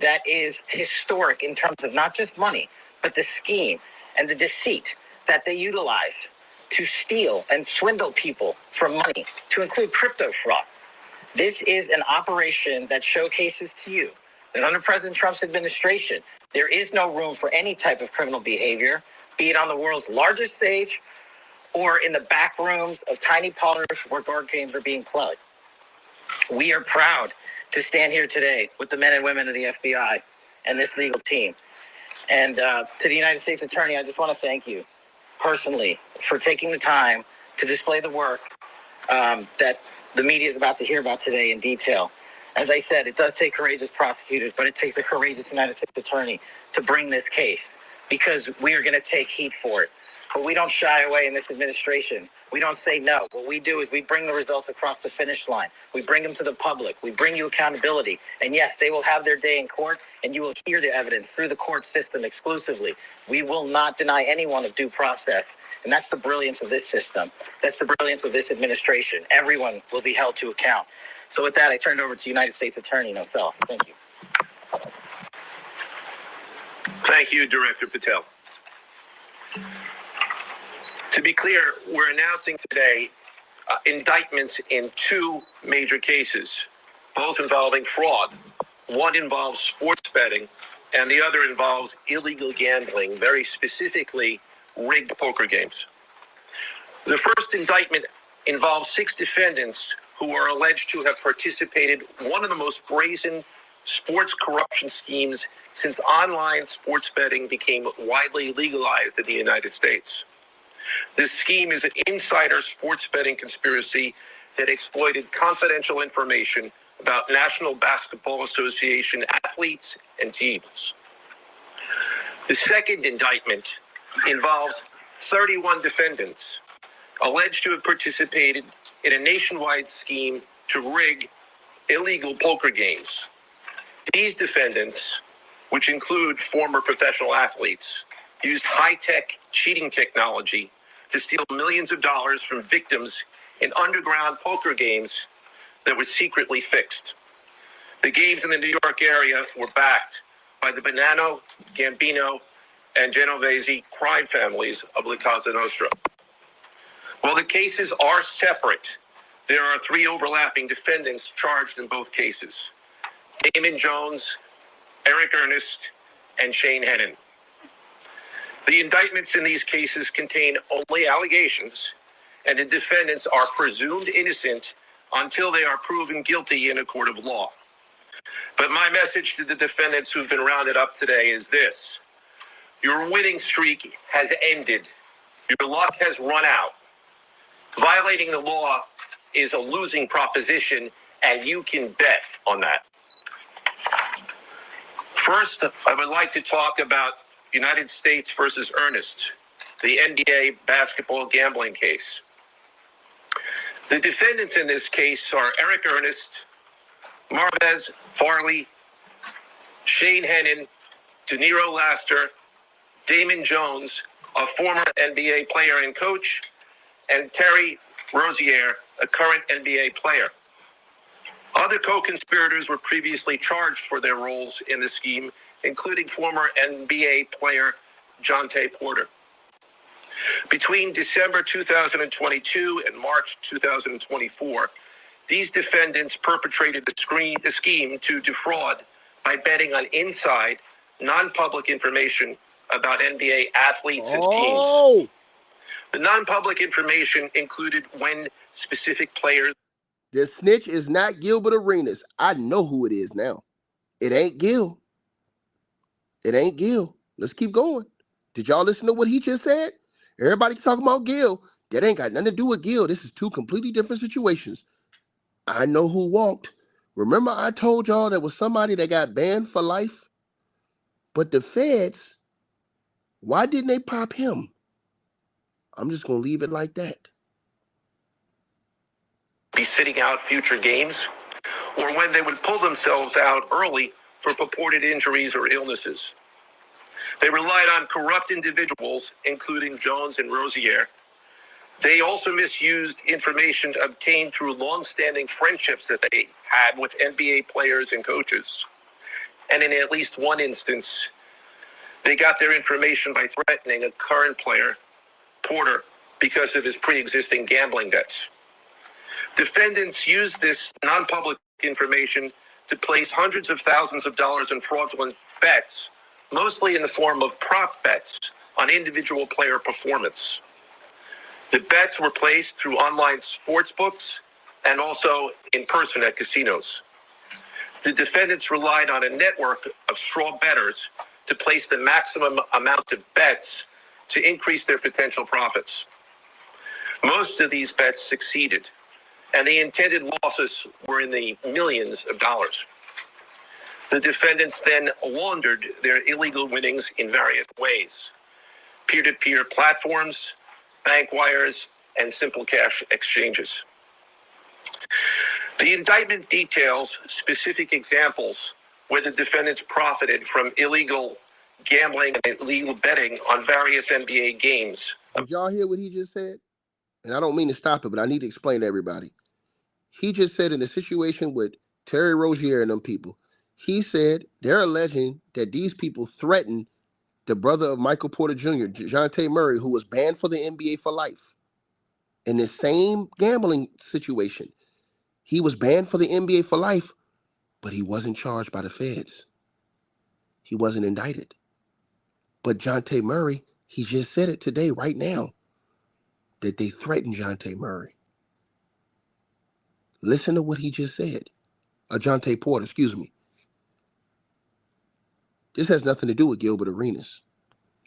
that is historic in terms of not just money, but the scheme and the deceit that they utilize to steal and swindle people for money, to include crypto fraud. This is an operation that showcases to you that under President Trump's administration, there is no room for any type of criminal behavior, be it on the world's largest stage or in the back rooms of tiny parlors where board games are being played. We are proud to stand here today with the men and women of the FBI and this legal team. And to the United States Attorney, I just want to thank you personally for taking the time to display the work that the media is about to hear about today in detail. As I said, it does take courageous prosecutors, but it takes a courageous United States Attorney to bring this case, because we are going to take heat for it. But we don't shy away in this administration We don't say no. What we do is we bring the results across the finish line. We bring them to the public. We bring you accountability. And yes, they will have their day in court, and you will hear the evidence through the court system exclusively. We will not deny anyone of due process. And that's the brilliance of this system. That's the brilliance of this administration. Everyone will be held to account. So with that, I turn it over to United States Attorney Nosella. Thank you. Thank you, Director Patel. To be clear, we're announcing today indictments in two major cases, both involving fraud. One involves sports betting, and the other involves illegal gambling, very specifically rigged poker games. The first indictment involves 6 defendants who are alleged to have participated in one of the most brazen sports corruption schemes since online sports betting became widely legalized in the United States. This scheme is an insider sports betting conspiracy that exploited confidential information about National Basketball Association athletes and teams. The second indictment involves 31 defendants alleged to have participated in a nationwide scheme to rig illegal poker games. These defendants, which include former professional athletes, used high-tech cheating technology to steal millions of dollars from victims in underground poker games that were secretly fixed. The games in the New York area were backed by the Bonanno, Gambino, and Genovese crime families of La Cosa Nostra. While the cases are separate, there are 3 overlapping defendants charged in both cases: Damon Jones, Eric Ernest, and Shane Hennon. The indictments in these cases contain only allegations, and the defendants are presumed innocent until they are proven guilty in a court of law. But my message to the defendants who've been rounded up today is this: your winning streak has ended. Your luck has run out. Violating the law is a losing proposition, and you can bet on that. First, I would like to talk about United States versus Ernest, the NBA basketball gambling case. The defendants in this case are Eric Ernest, Marvez Farley, Shane Hennon, DeNiro Laster, Damon Jones, a former NBA player and coach, and Terry Rozier, a current NBA player. Other co-conspirators were previously charged for their roles in the scheme, including former NBA player Jontay Porter. Between December 2022 and March 2024, these defendants perpetrated a scheme to defraud by betting on inside, non-public information about NBA athletes and teams. The non-public information included when specific players... The snitch is not Gilbert Arenas. I know who it is now. It ain't Gil. It ain't Gil. Let's keep going. Did y'all listen to what he just said? Everybody talking about Gil. That ain't got nothing to do with Gil. This is 2 completely different situations. I know who walked. Remember I told y'all there was somebody that got banned for life? But the feds, why didn't they pop him? I'm just going to leave it like that. Be sitting out future games, or when they would pull themselves out early for purported injuries or illnesses. They relied on corrupt individuals, including Jones and Rozier. They also misused information obtained through long-standing friendships that they had with NBA players and coaches. And in at least one instance, they got their information by threatening a current player, Porter, because of his pre-existing gambling debts. Defendants used this non-public information to place hundreds of thousands of dollars in fraudulent bets, mostly in the form of prop bets on individual player performance. The bets were placed through online sports books and also in person at casinos. The defendants relied on a network of straw bettors to place the maximum amount of bets to increase their potential profits. Most of these bets succeeded, and the intended losses were in the millions of dollars. The defendants then laundered their illegal winnings in various ways: peer-to-peer platforms, bank wires, and simple cash exchanges. The indictment details specific examples where the defendants profited from illegal gambling and illegal betting on various NBA games. Did y'all hear what he just said? And I don't mean to stop it, but I need to explain to everybody. He just said in a situation with Terry Rozier and them people, he said they're alleging that these people threatened the brother of Michael Porter Jr., Dejounte Murray, who was banned for the NBA for life. In the same gambling situation, he was banned for the NBA for life, but he wasn't charged by the feds. He wasn't indicted. But Dejounte Murray, he just said it today, right now, that they threatened Dejounte Murray. Listen to what he just said. Dejounte Porter, excuse me. This has nothing to do with Gilbert Arenas.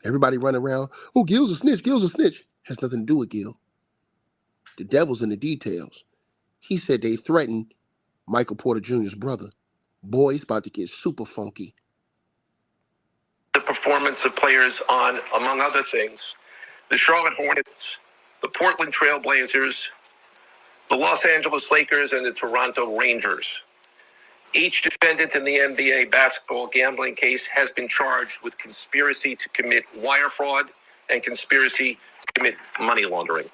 Everybody running around, oh, Gil's a snitch, Gil's a snitch. Has nothing to do with Gil. The devil's in the details. He said they threatened Michael Porter Jr.'s brother. Boy, he's about to get super funky. The performance of players on, among other things, the Charlotte Hornets, the Portland Trail Blazers, the Los Angeles Lakers, and the Toronto Rangers. Each defendant in the NBA basketball gambling case has been charged with conspiracy to commit wire fraud and conspiracy to commit money laundering.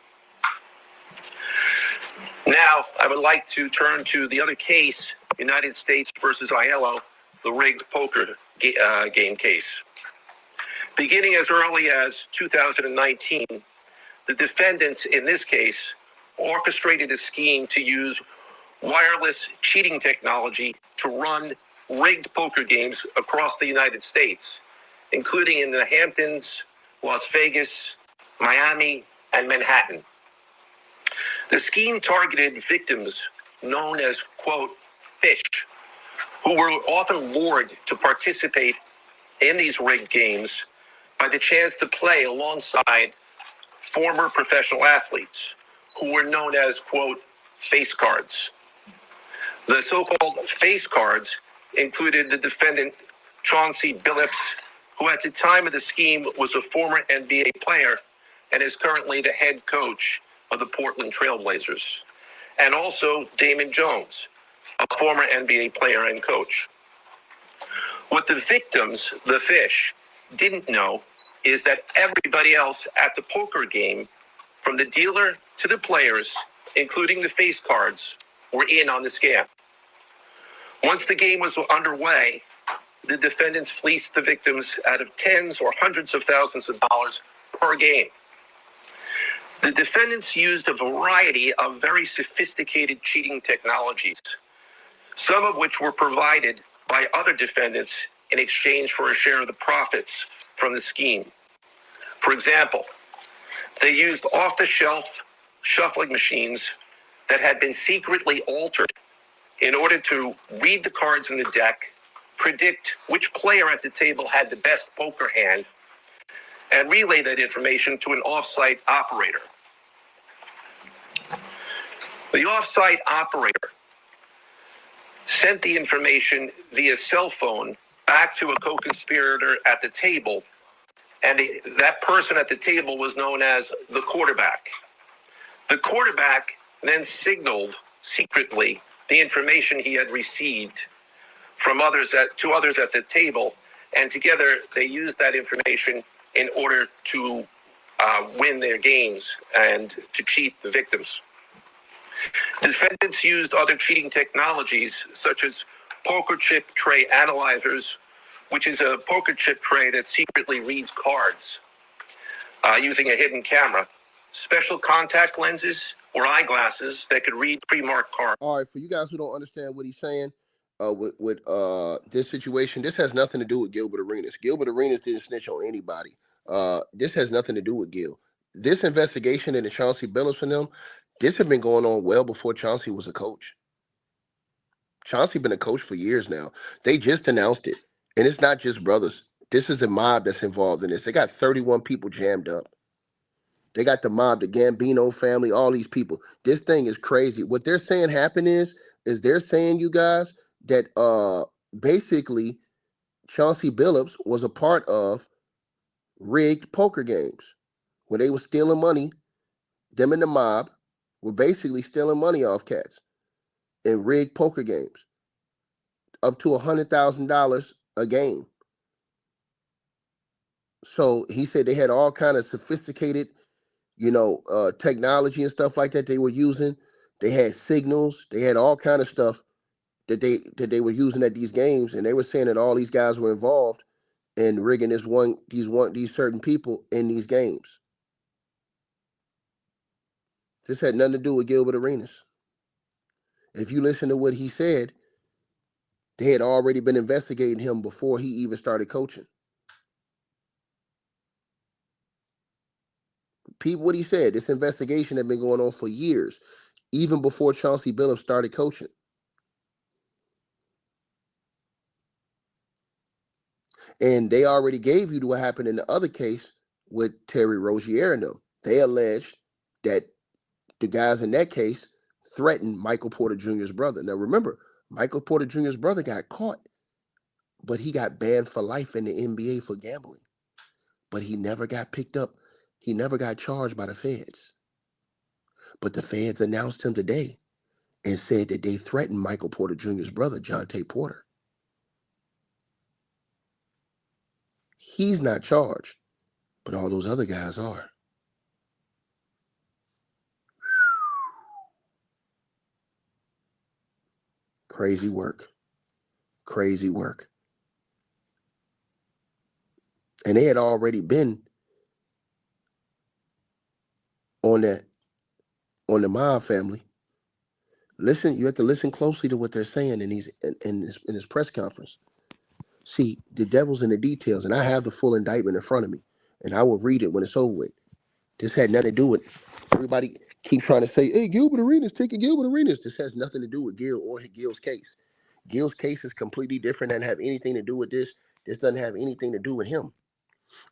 Now, I would like to turn to the other case, United States versus Aiello, the rigged poker game case. Beginning as early as 2019, the defendants in this case orchestrated a scheme to use wireless cheating technology to run rigged poker games across the United States, including in the Hamptons, Las Vegas, Miami, and Manhattan. The scheme targeted victims known as, quote, fish, who were often lured to participate in these rigged games by the chance to play alongside former professional athletes who were known as, quote, face cards. The so-called face cards included the defendant Chauncey Billups, who at the time of the scheme was a former NBA player and is currently the head coach of the Portland Trail Blazers, and also Damon Jones, a former NBA player and coach. What the victims, the fish, didn't know is that everybody else at the poker game, from the dealer to the players, including the face cards, were in on the scam. Once the game was underway, the defendants fleeced the victims out of tens or hundreds of thousands of dollars per game. The defendants used a variety of very sophisticated cheating technologies, some of which were provided by other defendants in exchange for a share of the profits from the scheme. For example, they used off-the-shelf shuffling machines that had been secretly altered in order to read the cards in the deck, predict which player at the table had the best poker hand, and relay that information to an off-site operator. The off-site operator sent the information via cell phone back to a co-conspirator at the table, and that person at the table was known as the quarterback. The quarterback then signaled secretly the information he had received from others to others at the table, and together they used that information in order to win their games and to cheat the victims. Defendants used other cheating technologies such as poker chip tray analyzers, which is a poker chip tray that secretly reads cards using a hidden camera, special contact lenses or eyeglasses that could read pre-marked cards. All right, for you guys who don't understand what he's saying, with this situation, this has nothing to do with Gilbert Arenas. Gilbert Arenas didn't snitch on anybody. This has nothing to do with Gil. This investigation into Chauncey Billups and them, this had been going on well before Chauncey was a coach. Chauncey been a coach for years now. They just announced it. And it's not just brothers. This is the mob that's involved in this. They got 31 people jammed up. They got the mob, the Gambino family, all these people. This thing is crazy. What they're saying happened is they're saying, you guys, that basically Chauncey Billups was a part of rigged poker games where they were stealing money them and the mob were basically stealing money off cats in rigged poker games, up to $100,000 a game. So he said they had all kind of sophisticated, technology and stuff like that they were using. They had signals. They had all kind of stuff that they were using at these games, and they were saying that all these guys were involved in rigging these certain people in these games. This had nothing to do with Gilbert Arenas. If you listen to what he said, they had already been investigating him before he even started coaching. What he said, this investigation had been going on for years, even before Chauncey Billups started coaching. And they already gave you what happened in the other case with Terry Rozier and them. They alleged that the guys in that case threatened Michael Porter Jr.'s brother. Now remember, Michael Porter Jr.'s brother got caught, but he got banned for life in the NBA for gambling. But he never got picked up. He never got charged by the feds. But the feds announced him today and said that they threatened Michael Porter Jr.'s brother, John T. Porter. He's not charged, but all those other guys are. Crazy work. Crazy work. And they had already been on the mob family. Listen, you have to listen closely to what they're saying in this press conference. See, the devil's in the details, and I have the full indictment in front of me, and I will read it when it's over with. This had nothing to do with everybody keep trying to say, hey, Gilbert Arenas, taking Gilbert Arenas. This has nothing to do with Gil or Gil's case. Gil's case is completely different and have anything to do with this. This doesn't have anything to do with him.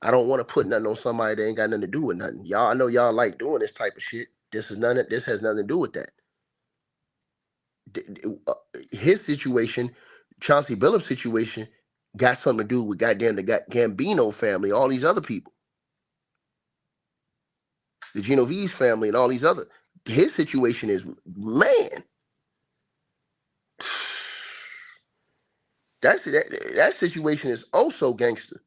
I don't want to put nothing on somebody that ain't got nothing to do with nothing. Y'all, I know y'all like doing this type of shit. This has nothing to do with that. His situation, Chauncey Billups' situation, got something to do with goddamn the Gambino family, all these other people, the Genovese family, and all these other. His situation is, man, that situation is oh so gangster.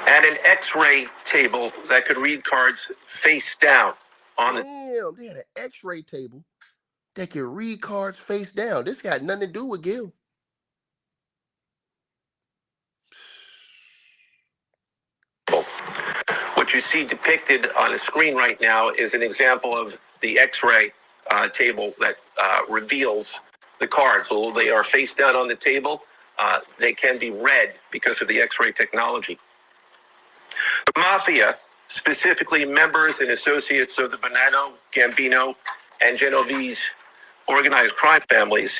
And an X-ray table that could read cards face down on the. Damn, they had an X-ray table that can read cards face down. This got nothing to do with Gil. What you see depicted on the screen right now is an example of the X-ray table that reveals the cards. Although they are face down on the table, they can be read because of the X-ray technology. The Mafia, specifically members and associates of the Bonanno, Gambino, and Genovese organized crime families,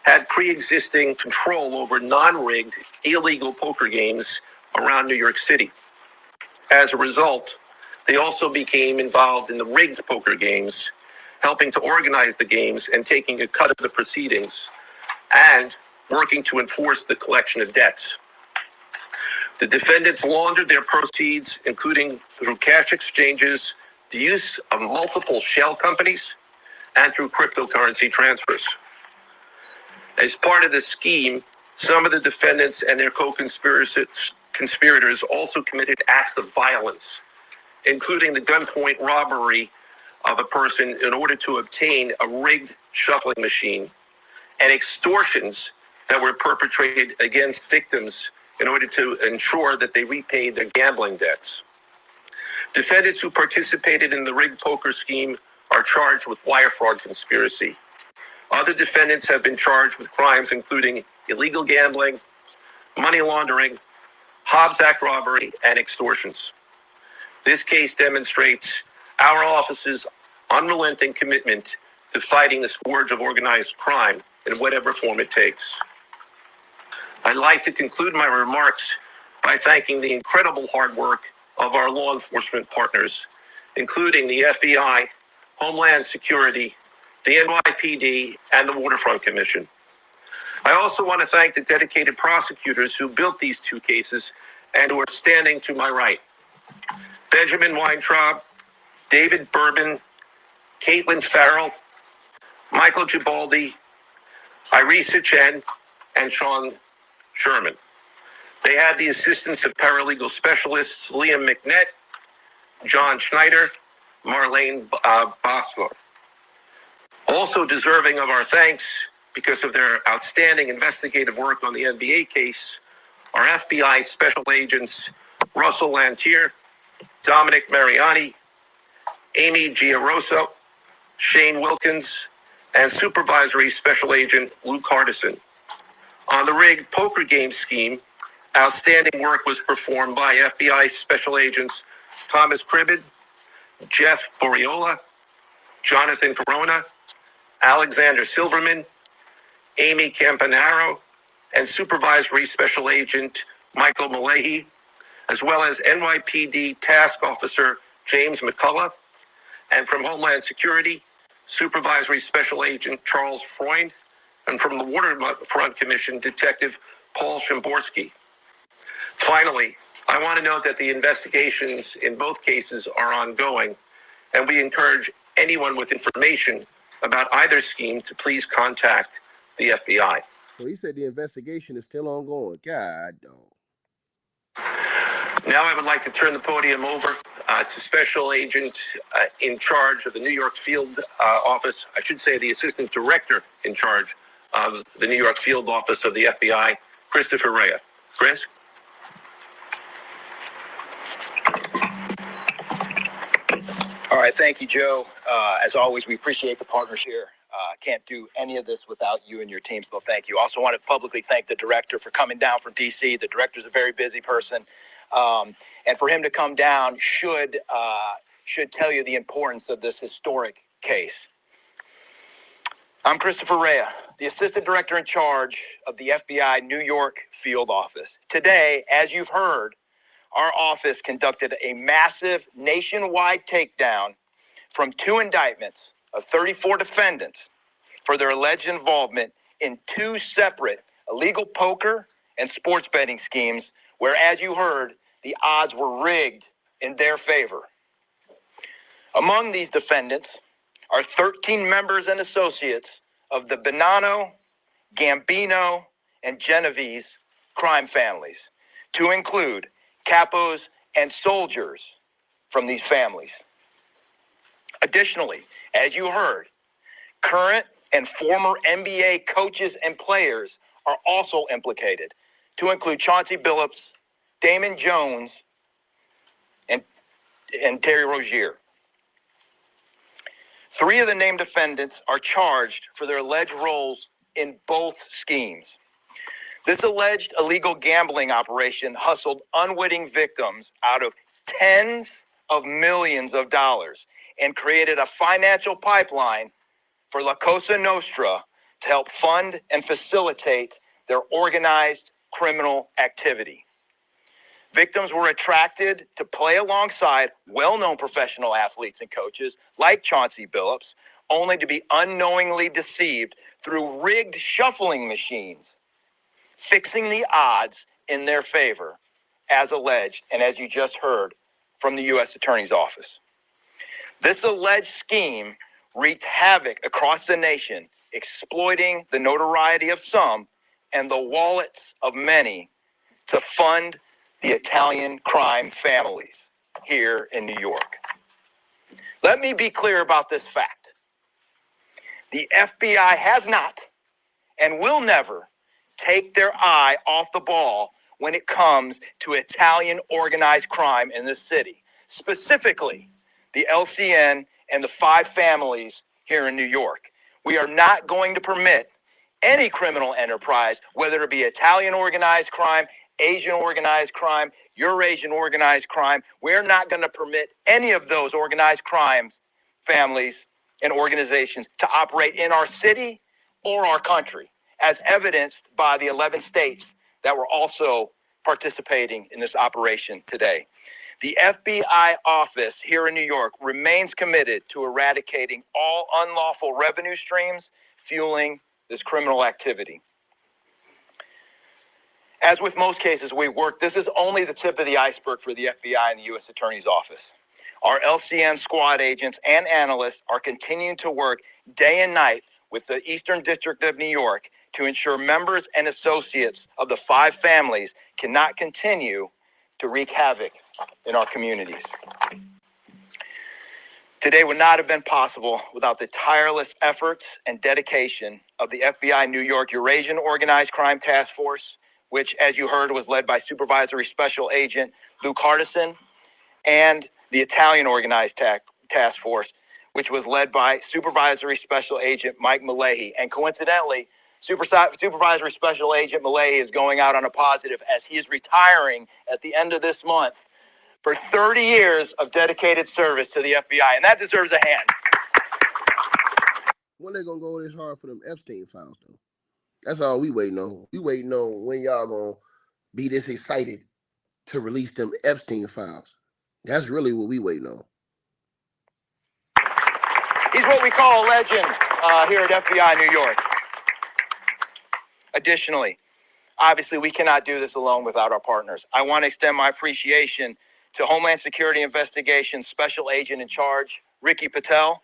had pre-existing control over non-rigged, illegal poker games around New York City. As a result, they also became involved in the rigged poker games, helping to organize the games and taking a cut of the proceedings, and working to enforce the collection of debts. The defendants laundered their proceeds, including through cash exchanges, the use of multiple shell companies, and through cryptocurrency transfers. As part of the scheme, some of the defendants and their co-conspirators also committed acts of violence, including the gunpoint robbery of a person in order to obtain a rigged shuffling machine, and extortions that were perpetrated against victims in order to ensure that they repaid their gambling debts. Defendants who participated in the rigged poker scheme are charged with wire fraud conspiracy. Other defendants have been charged with crimes including illegal gambling, money laundering, Hobbs Act robbery, and extortions. This case demonstrates our office's unrelenting commitment to fighting the scourge of organized crime in whatever form it takes. I'd like to conclude my remarks by thanking the incredible hard work of our law enforcement partners, including the FBI, Homeland Security, the NYPD, and the Waterfront Commission. I also want to thank the dedicated prosecutors who built these two cases and who are standing to my right. Benjamin Weintraub, David Bourbon, Caitlin Farrell, Michael Gibaldi, Irisa Chen, and Sean Sherman. They had the assistance of paralegal specialists Liam McNett, John Schneider, Marlene Bosler. Also deserving of our thanks because of their outstanding investigative work on the NBA case are FBI special agents Russell Lantier, Dominic Mariani, Amy Giaroso, Shane Wilkins, and Supervisory Special Agent Luke Hardison. On the rigged poker game scheme, outstanding work was performed by FBI Special Agents Thomas Cribbin, Jeff Boriola, Jonathan Corona, Alexander Silverman, Amy Campanaro, and Supervisory Special Agent Michael Malahi, as well as NYPD Task Officer James McCullough, and from Homeland Security, Supervisory Special Agent Charles Freund, and from the Waterfront Commission, Detective Paul Shimborski. Finally, I want to note that the investigations in both cases are ongoing, and we encourage anyone with information about either scheme to please contact the FBI. So he said the investigation is still ongoing. God, dog. Now I would like to turn the podium over to Special Agent in charge of the New York Field Office, I should say the Assistant Director in charge of the New York Field Office of the FBI, Christopher Rea. Chris? All right, thank you, Joe. As always, we appreciate the partners here. Can't do any of this without you and your team, so thank you. Also want to publicly thank the director for coming down from D.C. The director's a very busy person, and for him to come down should tell you the importance of this historic case. I'm Christopher Rea, the Assistant Director in charge of the FBI New York Field Office. Today, as you've heard, our office conducted a massive nationwide takedown from 2 indictments of 34 defendants for their alleged involvement in 2 separate illegal poker and sports betting schemes where, as you heard, the odds were rigged in their favor. Among these defendants are 13 members and associates of the Bonanno, Gambino, and Genovese crime families, to include capos and soldiers from these families. Additionally, as you heard, current and former NBA coaches and players are also implicated, to include Chauncey Billups, Damon Jones, and Terry Rozier. 3 of the named defendants are charged for their alleged roles in both schemes. This alleged illegal gambling operation hustled unwitting victims out of tens of millions of dollars and created a financial pipeline for La Cosa Nostra to help fund and facilitate their organized criminal activity. Victims were attracted to play alongside well-known professional athletes and coaches like Chauncey Billups, only to be unknowingly deceived through rigged shuffling machines, fixing the odds in their favor, as alleged and as you just heard from the U.S. Attorney's Office. This alleged scheme wreaked havoc across the nation, exploiting the notoriety of some and the wallets of many to fund the Italian crime families here in New York. Let me be clear about this fact. The FBI has not and will never take their eye off the ball when it comes to Italian organized crime in this city, specifically the LCN and the 5 families here in New York. We are not going to permit any criminal enterprise, whether it be Italian organized crime, Asian organized crime, Eurasian organized crime. We're not going to permit any of those organized crime families and organizations to operate in our city or our country, as evidenced by the 11 states that were also participating in this operation today. The FBI office here in New York remains committed to eradicating all unlawful revenue streams fueling this criminal activity. As with most cases we work, this is only the tip of the iceberg for the FBI and the U.S. Attorney's Office. Our LCN squad agents and analysts are continuing to work day and night with the Eastern District of New York to ensure members and associates of the 5 families cannot continue to wreak havoc in our communities. Today would not have been possible without the tireless efforts and dedication of the FBI New York Eurasian Organized Crime Task Force, which, as you heard, was led by Supervisory Special Agent Luke Hardison, and the Italian Organized Task Force, which was led by Supervisory Special Agent Mike Malahi. And coincidentally, Supervisory Special Agent Malahi is going out on a positive as he is retiring at the end of this month for 30 years of dedicated service to the FBI, and that deserves a hand. When they gonna go this hard for them Epstein files, though? That's all we waiting on. We waiting on when y'all gonna be this excited to release them Epstein files. That's really what we waiting on. He's what we call a legend here at FBI New York. Additionally, obviously, we cannot do this alone without our partners. I want to extend my appreciation to Homeland Security Investigations Special Agent in Charge, Ricky Patel.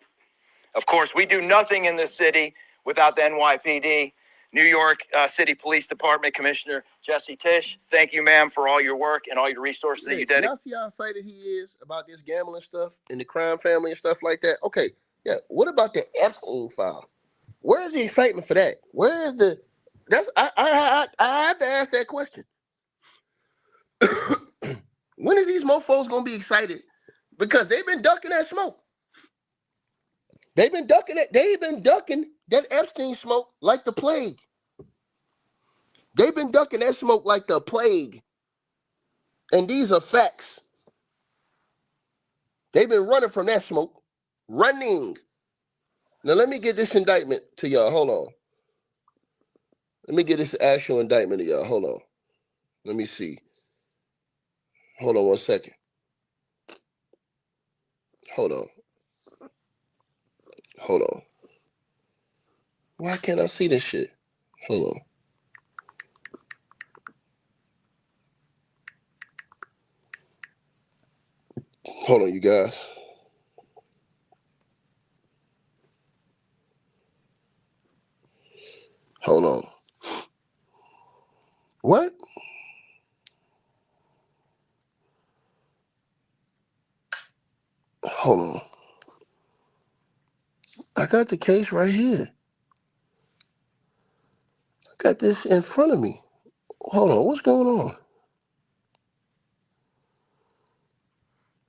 Of course, we do nothing in this city without the NYPD. New York City Police Department Commissioner Jesse Tisch, thank you, ma'am, for all your work and all your resources that you dedicate. Y'all see how excited he is about this gambling stuff and the crime family and stuff like that? Okay, yeah. What about the Epstein file? Where is the excitement for that? Where is the? That's I have to ask that question. When is these mofos gonna be excited? Because they've been ducking that smoke. They've been ducking it. They've been ducking that Epstein smoke like the plague. They've been ducking that smoke like the plague. And these are facts. They've been running from that smoke. Running. Now let me get this indictment to y'all. Hold on. Let me get this actual indictment to y'all. Hold on. Let me see. Hold on 1 second. Hold on. Hold on. Why can't I see this shit? Hold on. Hold on, you guys. Hold on. What? Hold on. I got the case right here. I got this in front of me. Hold on. What's going on?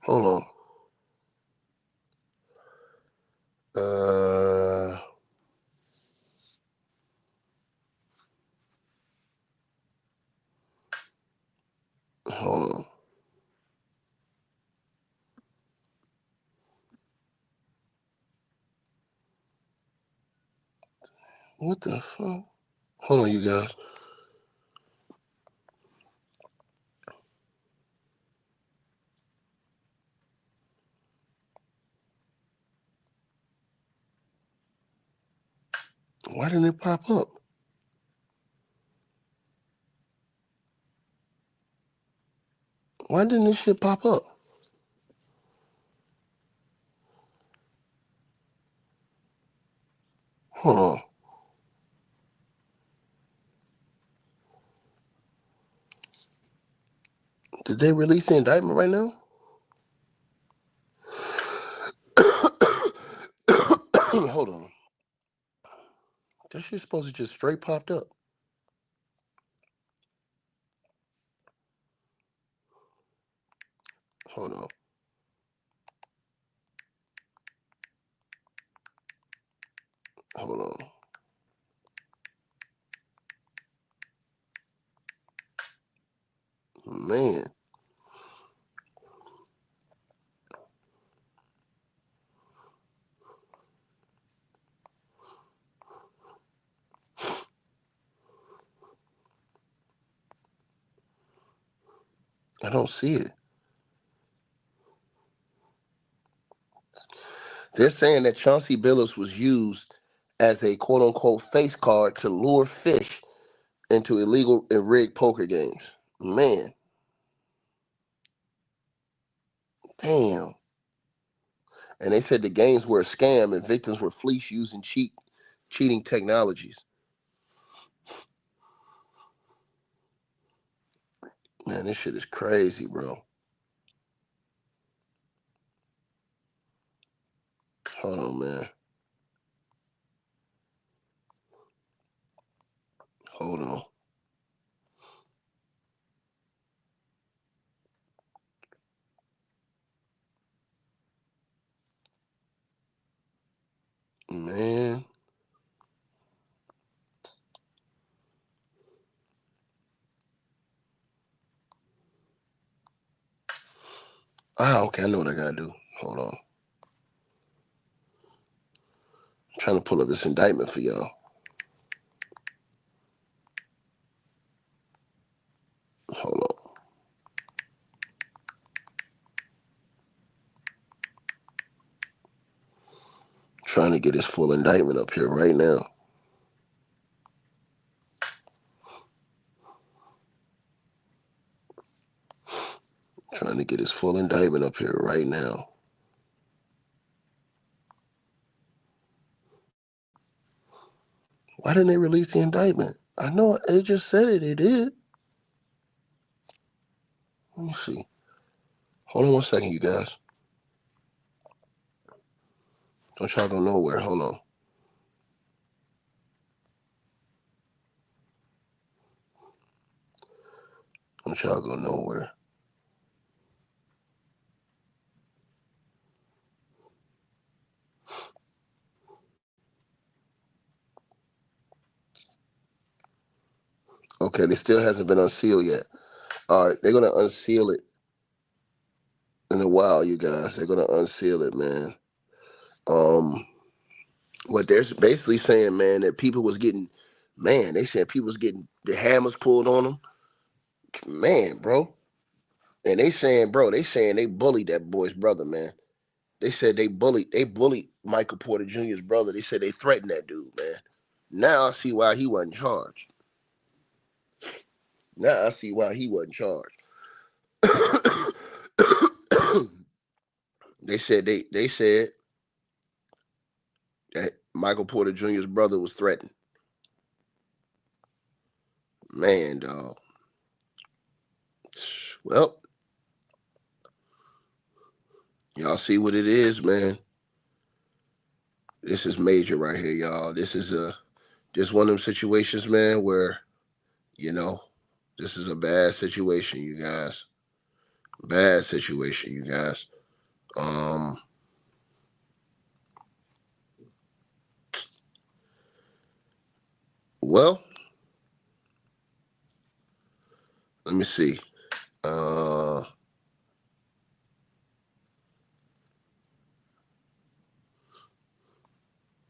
Hold on. Hold on. What the fuck? Hold on, you guys. Why didn't it pop up? Why didn't this shit pop up? Hold on. Did they release the indictment right now? Hold on. That shit's supposed to just straight popped up. Hold on. Hold on. Man. I don't see it. They're saying that Chauncey Billups was used as a quote-unquote face card to lure fish into illegal and rigged poker games. Man, damn. And they said the games were a scam and victims were fleeced using cheating technologies. Man, this shit is crazy, bro. Hold on, man. Hold on. Man. Okay, I know what I gotta do. Hold on. I'm trying to pull up this indictment for y'all. Hold on. Trying to get this full indictment up here right now. Trying to get his full indictment up here right now. Why didn't they release the indictment? I know they just said it. They did. Let me see. Hold on 1 second, you guys. Don't y'all go nowhere. Hold on. Don't y'all go nowhere. Okay, they still hasn't been unsealed yet. All right, they're gonna unseal it in a while, you guys. They're gonna unseal it, man. What they're basically saying, man, that people was getting, man, they said people was getting the hammers pulled on them, man, bro. And they saying they bullied that boy's brother, man. They said they bullied Michael Porter Jr.'s brother. They said they threatened that dude, man. Now I see why he wasn't charged. Now I see why he wasn't charged. They said that Michael Porter Jr.'s brother was threatened. Man, dog. Well, y'all see what it is, man. This is major right here, y'all. This is one of them situations, man, where, you know, this is a bad situation, you guys. Bad situation, you guys. Well, let me see.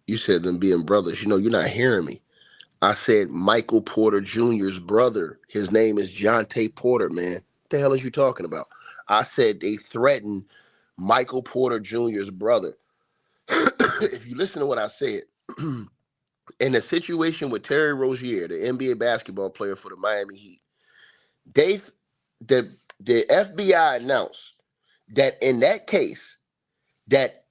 You said them being brothers. You know, you're not hearing me. I said Michael Porter Jr.'s brother. His name is Jonte Porter, man. What the hell is you talking about? I said they threatened Michael Porter Jr.'s brother. If you listen to what I said, in a situation with Terry Rozier, the NBA basketball player for the Miami Heat, the FBI announced that in that case, that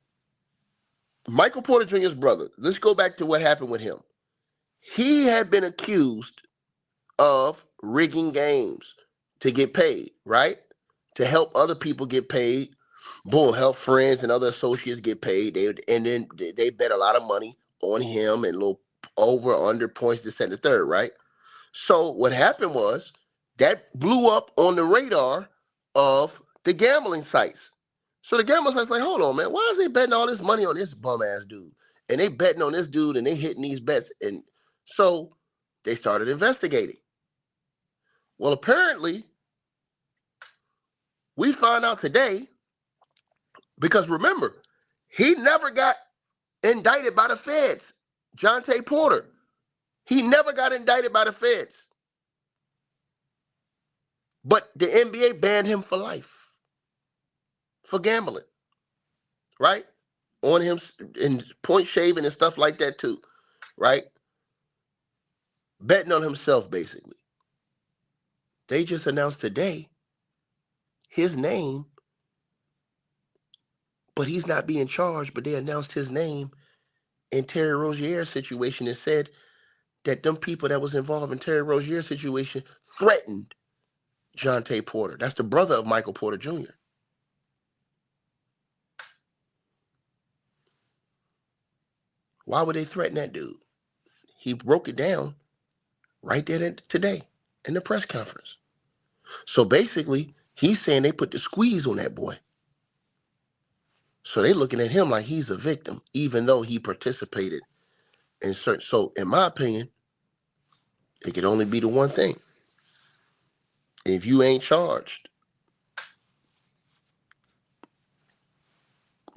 Michael Porter Jr.'s brother, let's go back to what happened with him. He had been accused of rigging games to get paid, right? To help other people get paid. Boom, help friends and other associates get paid. They bet a lot of money on him and little over under points this and the third, right? So what happened was that blew up on the radar of the gambling sites. So the gambling sites like, hold on, man, why is they betting all this money on this bum ass dude? And they betting on this dude and they hitting these bets. And so they started investigating. Well, apparently, we found out today, because remember, he never got indicted by the feds. Jonte Porter. He never got indicted by the feds. But the NBA banned him for life for gambling, right? On him and point shaving and stuff like that too, right? betting on himself, basically. They just announced today his name, but he's not being charged, but they announced his name in Terry Rozier's situation and said that them people that was involved in Terry Rozier's situation threatened Jontay Porter. That's the brother of Michael Porter Jr. Why would they threaten that dude? He broke it down right there today in the press conference. So basically, he's saying they put the squeeze on that boy. So they looking at him like he's a victim, even though he participated in certain. So in my opinion, it could only be the one thing. If you ain't charged,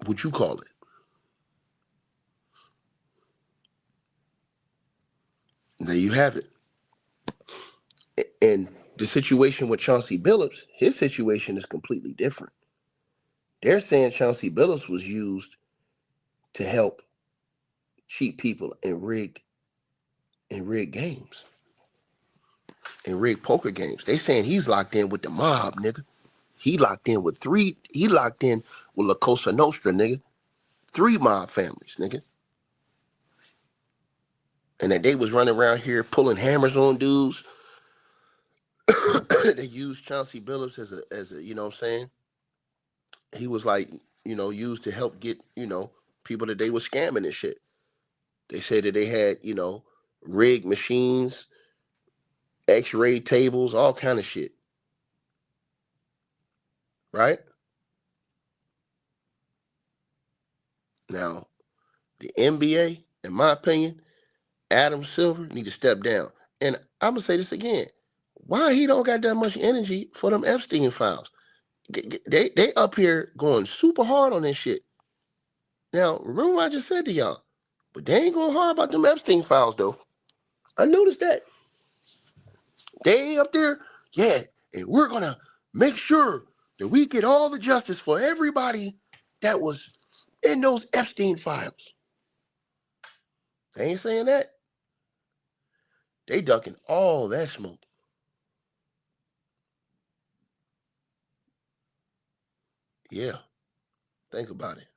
what you call it? There you have it. And the situation with Chauncey Billups, his situation is completely different. They're saying Chauncey Billups was used to help cheat people and rig games and rig poker games. They saying he's locked in with the mob, nigga. He locked in with La Cosa Nostra, nigga. 3 mob families, nigga. And that they was running around here pulling hammers on dudes. They used Chauncey Billups as a, you know what I'm saying? He was like, used to help get, people that they were scamming and shit. They said that they had, rigged machines, x-ray tables, all kind of shit. Right? Now, the NBA, in my opinion, Adam Silver need to step down. And I'm going to say this again. Why he don't got that much energy for them Epstein files? They up here going super hard on this shit. Now, remember what I just said to y'all. But they ain't going hard about them Epstein files, though. I noticed that. They ain't up there, yeah, and we're going to make sure that we get all the justice for everybody that was in those Epstein files. They ain't saying that. They ducking all that smoke. Yeah, think about it.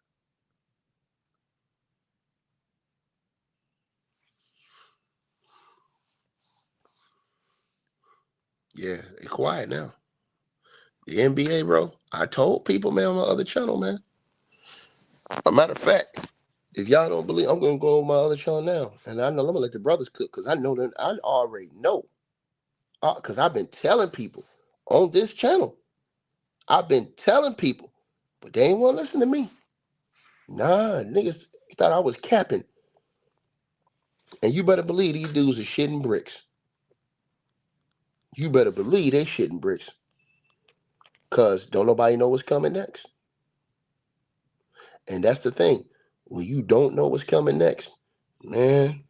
Yeah, they quiet now. The NBA, bro. I told people, man, on the other channel, man. A matter of fact, if y'all don't believe, I'm gonna go on my other channel now, and I know I'm gonna let the brothers cook because I know that I already know. Because I've been telling people on this channel. I've been telling people, but they ain't want to listen to me. Nah, niggas thought I was capping, and you better believe these dudes are shitting bricks. You better believe they shitting bricks, cause don't nobody know what's coming next. And that's the thing. When you don't know what's coming next, man,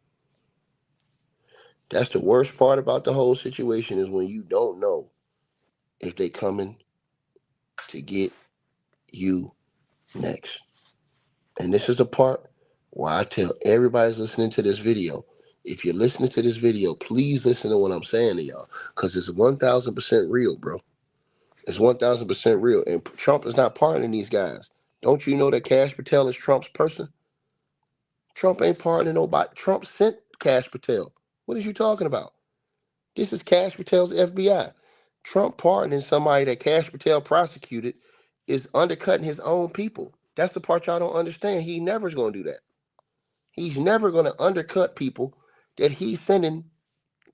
that's the worst part about the whole situation is when you don't know if they coming to get you next. And this is the part where I tell everybody's listening to this video, if you're listening to this video, please listen to what I'm saying to y'all, because it's 1,000% real, bro. It's 1,000% real. And Trump is not pardoning these guys. Don't you know that Cash Patel is Trump's person? Trump ain't pardoning nobody. Trump sent Cash Patel. What is you talking about? This is Cash Patel's FBI. Trump pardoning somebody that Cash Patel prosecuted is undercutting his own people. That's the part y'all don't understand. He never is going to do that. He's never going to undercut people that he's sending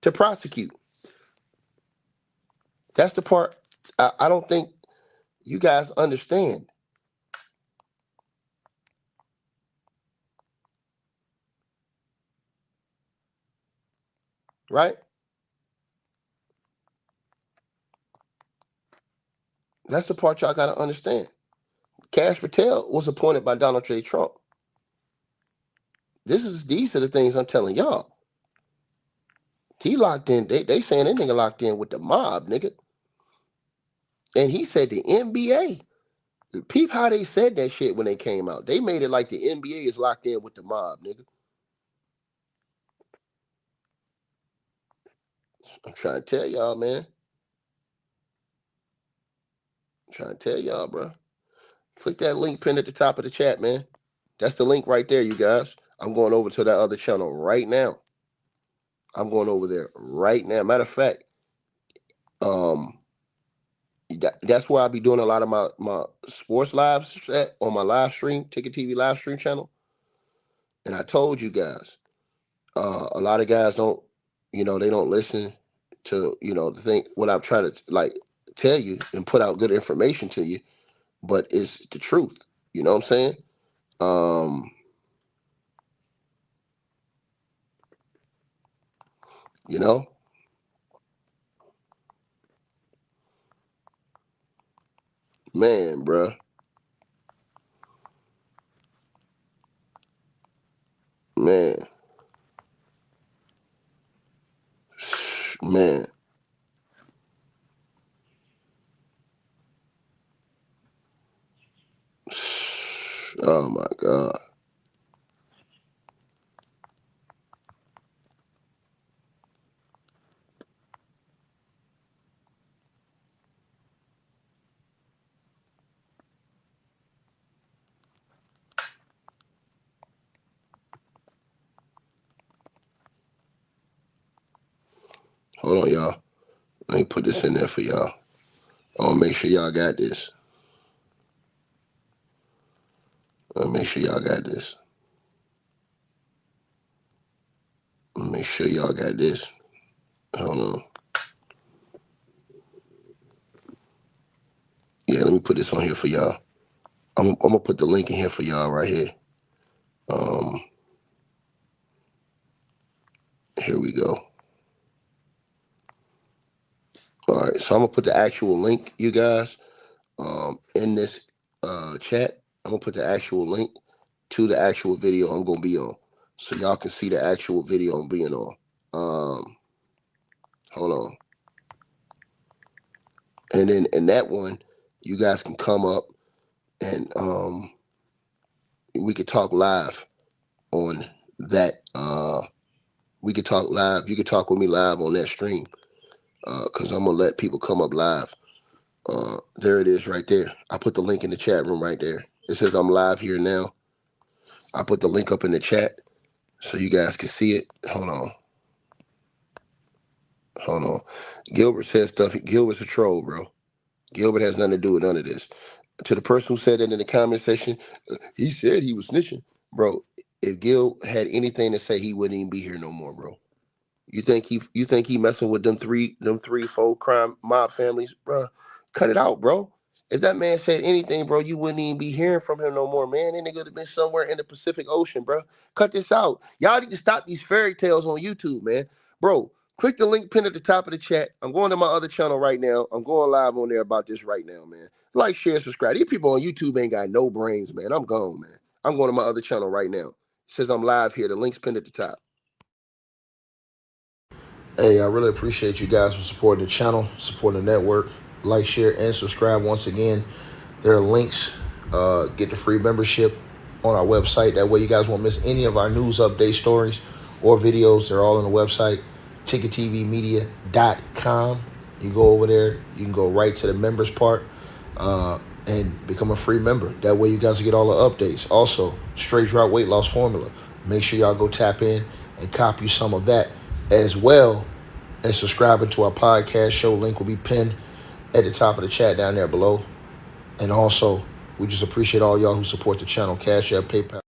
to prosecute. That's the part I don't think you guys understand. Right? That's the part y'all got to understand. Cash Patel was appointed by Donald J. Trump. These are the things I'm telling y'all. He locked in. They saying that nigga locked in with the mob, nigga. And he said the NBA. Peep how they said that shit when they came out. They made it like the NBA is locked in with the mob, nigga. I'm trying to tell y'all, man. I'm trying to tell y'all, bro. Click that link pinned at the top of the chat, man. That's the link right there, you guys. I'm going over to that other channel right now. I'm going over there right now. Matter of fact, that's where I'll be doing a lot of my sports lives on my live stream, Ticket TV live stream channel. And I told you guys, a lot of guys don't, they don't listen to, the thing, what I'm trying to tell you and put out good information to you, but it's the truth. You know what I'm saying? You know, man, bruh. Man, man. Oh my God. Hold on, y'all. Let me put this in there for y'all. I want to make sure y'all got this. Make sure y'all got this. Make sure y'all got this. Hold on. Yeah, let me put this on here for y'all. I'm gonna put the link in here for y'all right here. Here we go. All right, so I'm gonna put the actual link, you guys, in this chat. I'm gonna put the actual link to the actual video I'm gonna be on, so y'all can see the actual video I'm being on. Hold on. And then in that one, you guys can come up and we could talk live on that. We could talk live. You could talk with me live on that stream, because I'm gonna let people come up live. There it is right there. I put the link in the chat room right there. It says I'm live here now. I put the link up in the chat so you guys can see it. Hold on. Gilbert says stuff. Gilbert's a troll, bro. Gilbert has nothing to do with none of this. To the person who said that in the comment section, he said he was snitching. Bro, if Gil had anything to say, he wouldn't even be here no more, bro. You think he messing with them three, four crime mob families, bro? Cut it out, bro. If that man said anything, bro, you wouldn't even be hearing from him no more, man. That nigga would have been somewhere in the Pacific Ocean, bro. Cut this out. Y'all need to stop these fairy tales on YouTube, man. Bro, click the link pinned at the top of the chat. I'm going to my other channel right now. I'm going live on there about this right now, man. Like, share, subscribe. These people on YouTube ain't got no brains, man. I'm gone, man. I'm going to my other channel right now. It says I'm live here. The link's pinned at the top. Hey, I really appreciate you guys for supporting the channel, supporting the network. Like, share, and subscribe once again. There are links. Get the free membership on our website. That way you guys won't miss any of our news update stories or videos. They're all on the website, ticketvmedia.com. You go over there. You can go right to the members part and become a free member. That way you guys will get all the updates. Also, straight drought weight loss formula. Make sure y'all go tap in and copy some of that, as well as subscribing to our podcast show. Link will be pinned at the top of the chat down there below. And also, we just appreciate all y'all who support the channel. Cash App, PayPal.